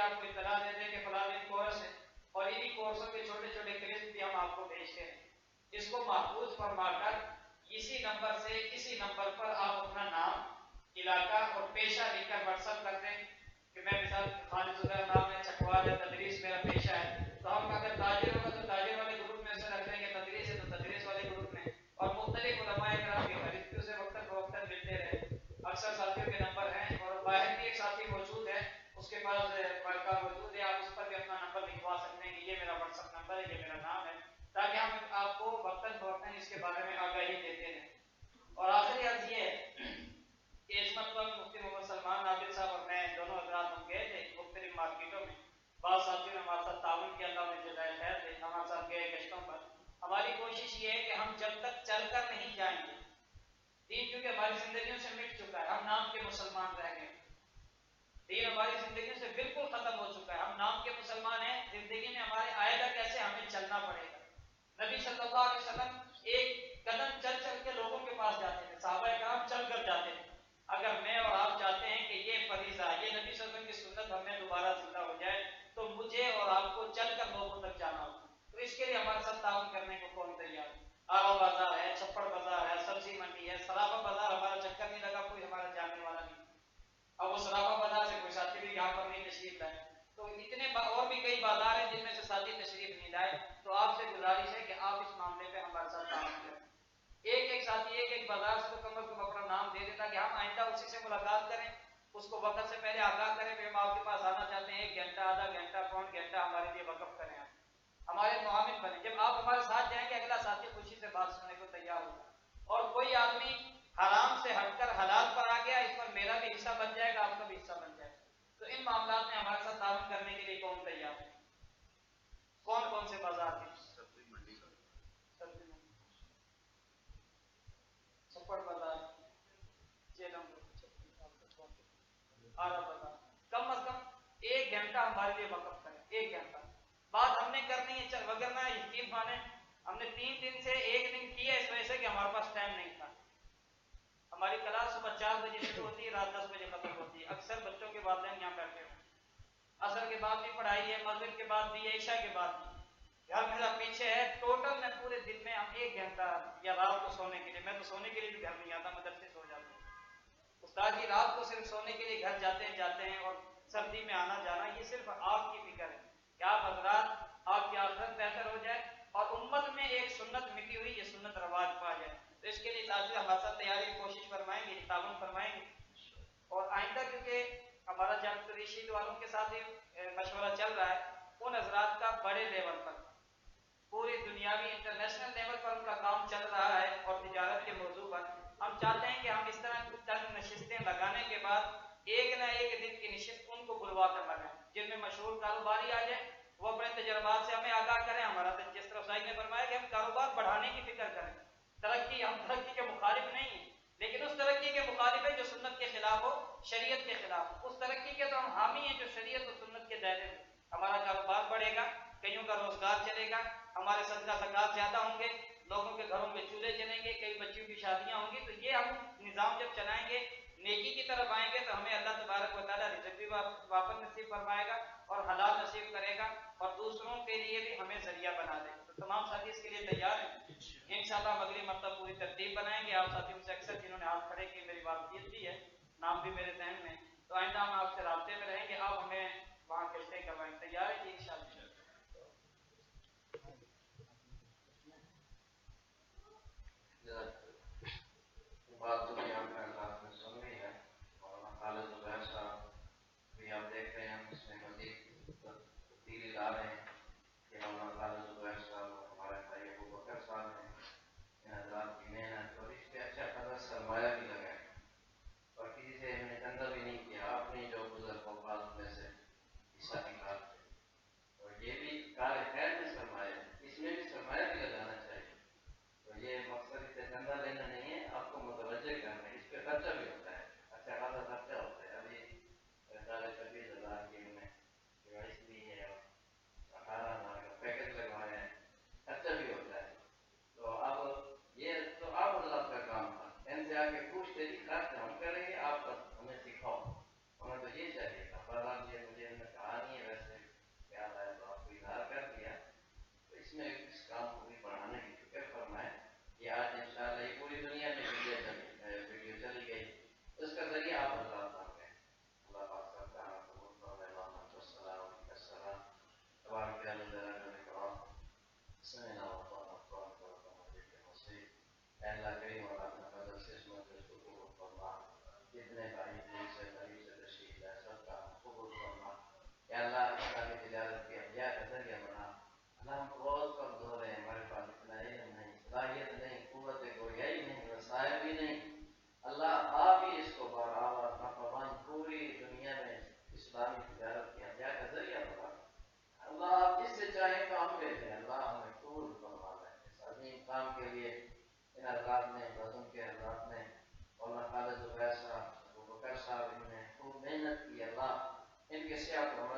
آپ کو اطلاع دے دیں کہ فلاں دن کورس ہے، اور انہی کورسوں کے چھوٹے چھوٹے کلپ بھی ہم آپ کو بھیجتے ہیں، جس کو محفوظ فرما کر اسی نمبر سے اسی نمبر پر آپ اپنا نام، علاقہ اور پیشہ لکھ کر واٹس ایپ کر دیں کہ میں مثال خالد زبیر نام ہے، چکوال ہے، تدریس میرا پیشہ ہے، تو ہم اگر تاجر ہوگا تو تاجر والے گروپ میں اسے رکھ دیں گے، تدریس ہے تو تدریس والے گروپ میں، اور مختلف علماء کرام کی فہرست بھی اسے وقتاً فوقتاً ملتے رہے۔ اکثر ساتھیوں کے نمبر ہیں، اور باہر بھی ایک ساتھی موجود ہے، اس کے پاس فائدہ موجود ہے، آپ اس پر بھی اپنا نمبر لکھوا سکتے ہیں کہ یہ میرا واٹس ایپ نمبر ہے، یہ میرا نام ہے، تاکہ ہم آپ کو وقتاً فوقتاً اس کے بارے میں آگاہی دیتے ہیں۔ اور آخری عرض یہ ہے کہ اس مرتبہ مفتی محمد سلمان عابد صاحب اور میں دونوں حضرات ہم گئے تھے مختلف مارکیٹوں میں، بعض ساتھیوں نے ہمارے ساتھ تعاون کیا، اللہ انہیں جزائے خیر دے، ہمارے ساتھ گئے گشتوں پر۔ ہماری کوشش یہ ہے کہ ہم جب تک چل کر نہیں جائیں گے، دین کیونکہ ہماری زندگیوں سے مٹ چکا ہے، ہم نام کے مسلمان رہ گئے، دین ہماری زندگیوں سے بالکل ختم ہو چکا ہے، ہم نام کے مسلمان ہیں، زندگی میں ہمارے آئے گا کیسے، ہمیں چلنا پڑے گا۔ نبی صلی اللہ علیہ وسلم ایک قدم چل چل کے لوگوں کے پاس جاتے تھے، صحابہ کرام چل کر جاتے تھے۔ اگر میں اور آپ چاہتے ہیں کہ یہ فریضہ، یہ نبی صلی اللہ علیہ وسلم کی سنت ہمیں دوبارہ زندہ ہو جائے، تو مجھے اور آپ کو چل کر لوگوں تک جانا ہوگا۔ تو اس کے لیے ہمارے ساتھ تعاون کرنے کو کون تیار ہے؟ آرا بازار ہے، چھپڑ بازار ہے، سبزی منڈی ہے، سرافہ بازار ہمارا چکر نہیں لگا، کوئی ہمارا جانے والا نہیں۔ اب وہ سرافہ بازار سے کوئی ساتھی بھی یہاں پر نہیں تشریف لائے، تو اتنے اور بھی کئی بازار ہیں جن میں سے ساتھی تشریف نہیں لائے، تو آپ سے گزارش ہے کہ آپ اس معاملے پہ ہمارے ساتھ تعاون کریں۔ ایک ایک ساتھی ایک ایک بازار سے تو کم از کم اپنا نام دے دیتا کہ ہم آئندہ اسی سے ملاقات کریں، اس کو وقت سے پہلے آگاہ کریں کہ ہم آپ کے پاس آنا چاہتے ہیں، 1 گھنٹہ، آدھا گھنٹہ، پون گھنٹہ ہمارے لیے وقف کریں، آپ ہمارے معاون بنیں۔ جب آپ ہمارے ساتھ جائیں گے، اگلا ساتھی خوشی سے بات سننے کو تیار ہوگا، اور کوئی آدمی حرام سے ہٹ کر حلال پر آ گیا، اس پر میرا بھی حصہ بن جائے گا، آپ کا بھی حصہ بن جائے گا۔ تو ان معاملات میں ہمارے ساتھ تعاون کرنے کے لیے کون تیار ہے؟ کون کون سے بازار ہیں؟ چھپڑ بازار، چیلم، آرا بازار، کم از کم 1 گھنٹہ ہمارے لیے وقف کریں، 1 گھنٹہ۔ بات ہم نے کرنی ہے، وگرنہ یقین مانیں ہم نے 3 دن سے 1 دن کیا اس وجہ سے کہ ہمارے پاس ٹائم نہیں تھا۔ ہماری کلاس صبح 4 بجے شروع ہوتی ہے، رات 10 بجے ختم ہوتی ہے، اکثر بچوں کے والدین یہاں بیٹھے ہوئے ہیں، عصر کے بعد بھی پڑھائی ہے، مغرب کے بعد بھی ہے، عشاء کے بعد بھی۔ گھر میرا پیچھے ہے، ٹوٹل میں پورے دن میں ہم 1 گھنٹہ، یا رات کو سونے کے لیے، میں تو سونے کے لیے بھی گھر نہیں آتا، مدرسے سو جاتا ہوں۔ استاد جی رات کو صرف سونے کے لیے گھر جاتے ہیں، اور سردی میں آنا جانا، یہ صرف آپ کی فکر ہے کہ آپ حضرات، آپ کی آخرت بہتر ہو جائے، اور امت میں ایک سنت مٹی ہوئی، یہ سنت رواج پا جائے۔ تو اس کے لیے تاجر ہمارے ساتھ تیاری کی کوشش فرمائیں گے، تعاون فرمائیں گے، اور آئندہ کیونکہ ہمارا جامع رشید والوں کے ساتھ مشورہ چل رہا ہے، ان حضرات کا بڑے لیول پر، پوری دنیاوی انٹرنیشنل لیول پر ان کا کام چل رہا ہے، اور تجارت کے موضوع پر ہم چاہتے ہیں کہ ہم اس طرح چند نشستیں لگانے کے بعد ایک نہ ایک دن کی نشست ان کو بلوا کر لگائیں، جن میں مشہور کاروباری آ جائے، وہ اپنے تجربات سے ہمیں آگاہ کریں، ہمارا جس طرح صاحب نے فرمایا کہ ہم کاروبار بڑھانے کی فکر کریں، ترقی، ہم ترقی کے مخالف نہیں ہیں، لیکن اس ترقی کے مخالف ہے جو سنت کے خلاف ہو، شریعت کے خلاف ہو، اس ترقی کے تو ہم حامی ہیں جو شریعت اور سنت کے دائرے میں، ہمارا کاروبار بڑھے گا، کئیوں کا روزگار چلے گا، ہمارے صدقہ زکات زیادہ ہوں گے، لوگوں کے گھروں میں چولہے چلیں گے، کئی بچیوں کی شادیاں ہوں گی، تو یہ ہم نظام جب چلائیں گے، نیکی کی طرف آئیں گے، تو ہمیں اللہ تبارک و تعالیٰ رزق بھی واپس نصیب فرمائے گا، اور حلال نصیب کرے گا، اور دوسروں کے لیے بھی ہمیں ذریعہ بنا دے گا۔ تو تمام ساتھی اس کے لیے تیار ہیں؟ انشاءاللہ ہم اگلی مرتبہ پوری ترتیب بنائیں گے، آپ ساتھیوں سے اکثر جنہوں نے ہاتھ کھڑے کیے، میری واقفیت بھی ہے، نام بھی میرے ذہن میں، تو آئندہ ہم آپ سے رابطے میں رہیں گے، آپ ہمیں وہاں کشتے کروائیں، تیار ہے جی؟ انشاءاللہ بات تو یہاں پہ اللہ نے سن لی ہے، اور خالد زبیر صاحب بھی آپ دیکھ رہے ہیں، ہم اس میں مزید تبدیلی لا رہے ہیں کہ مولانا خالد زبیر صاحب اور ہمارے بھائی ابو بکر صاحب نے ان حضرات کی محنت اور اس پہ اچھا خاصا سرمایہ بھی لگایا، اور کسی سے ہم نے چندہ بھی نہیں کیا، اپنی جو بزرگ اوقات میں سے آپ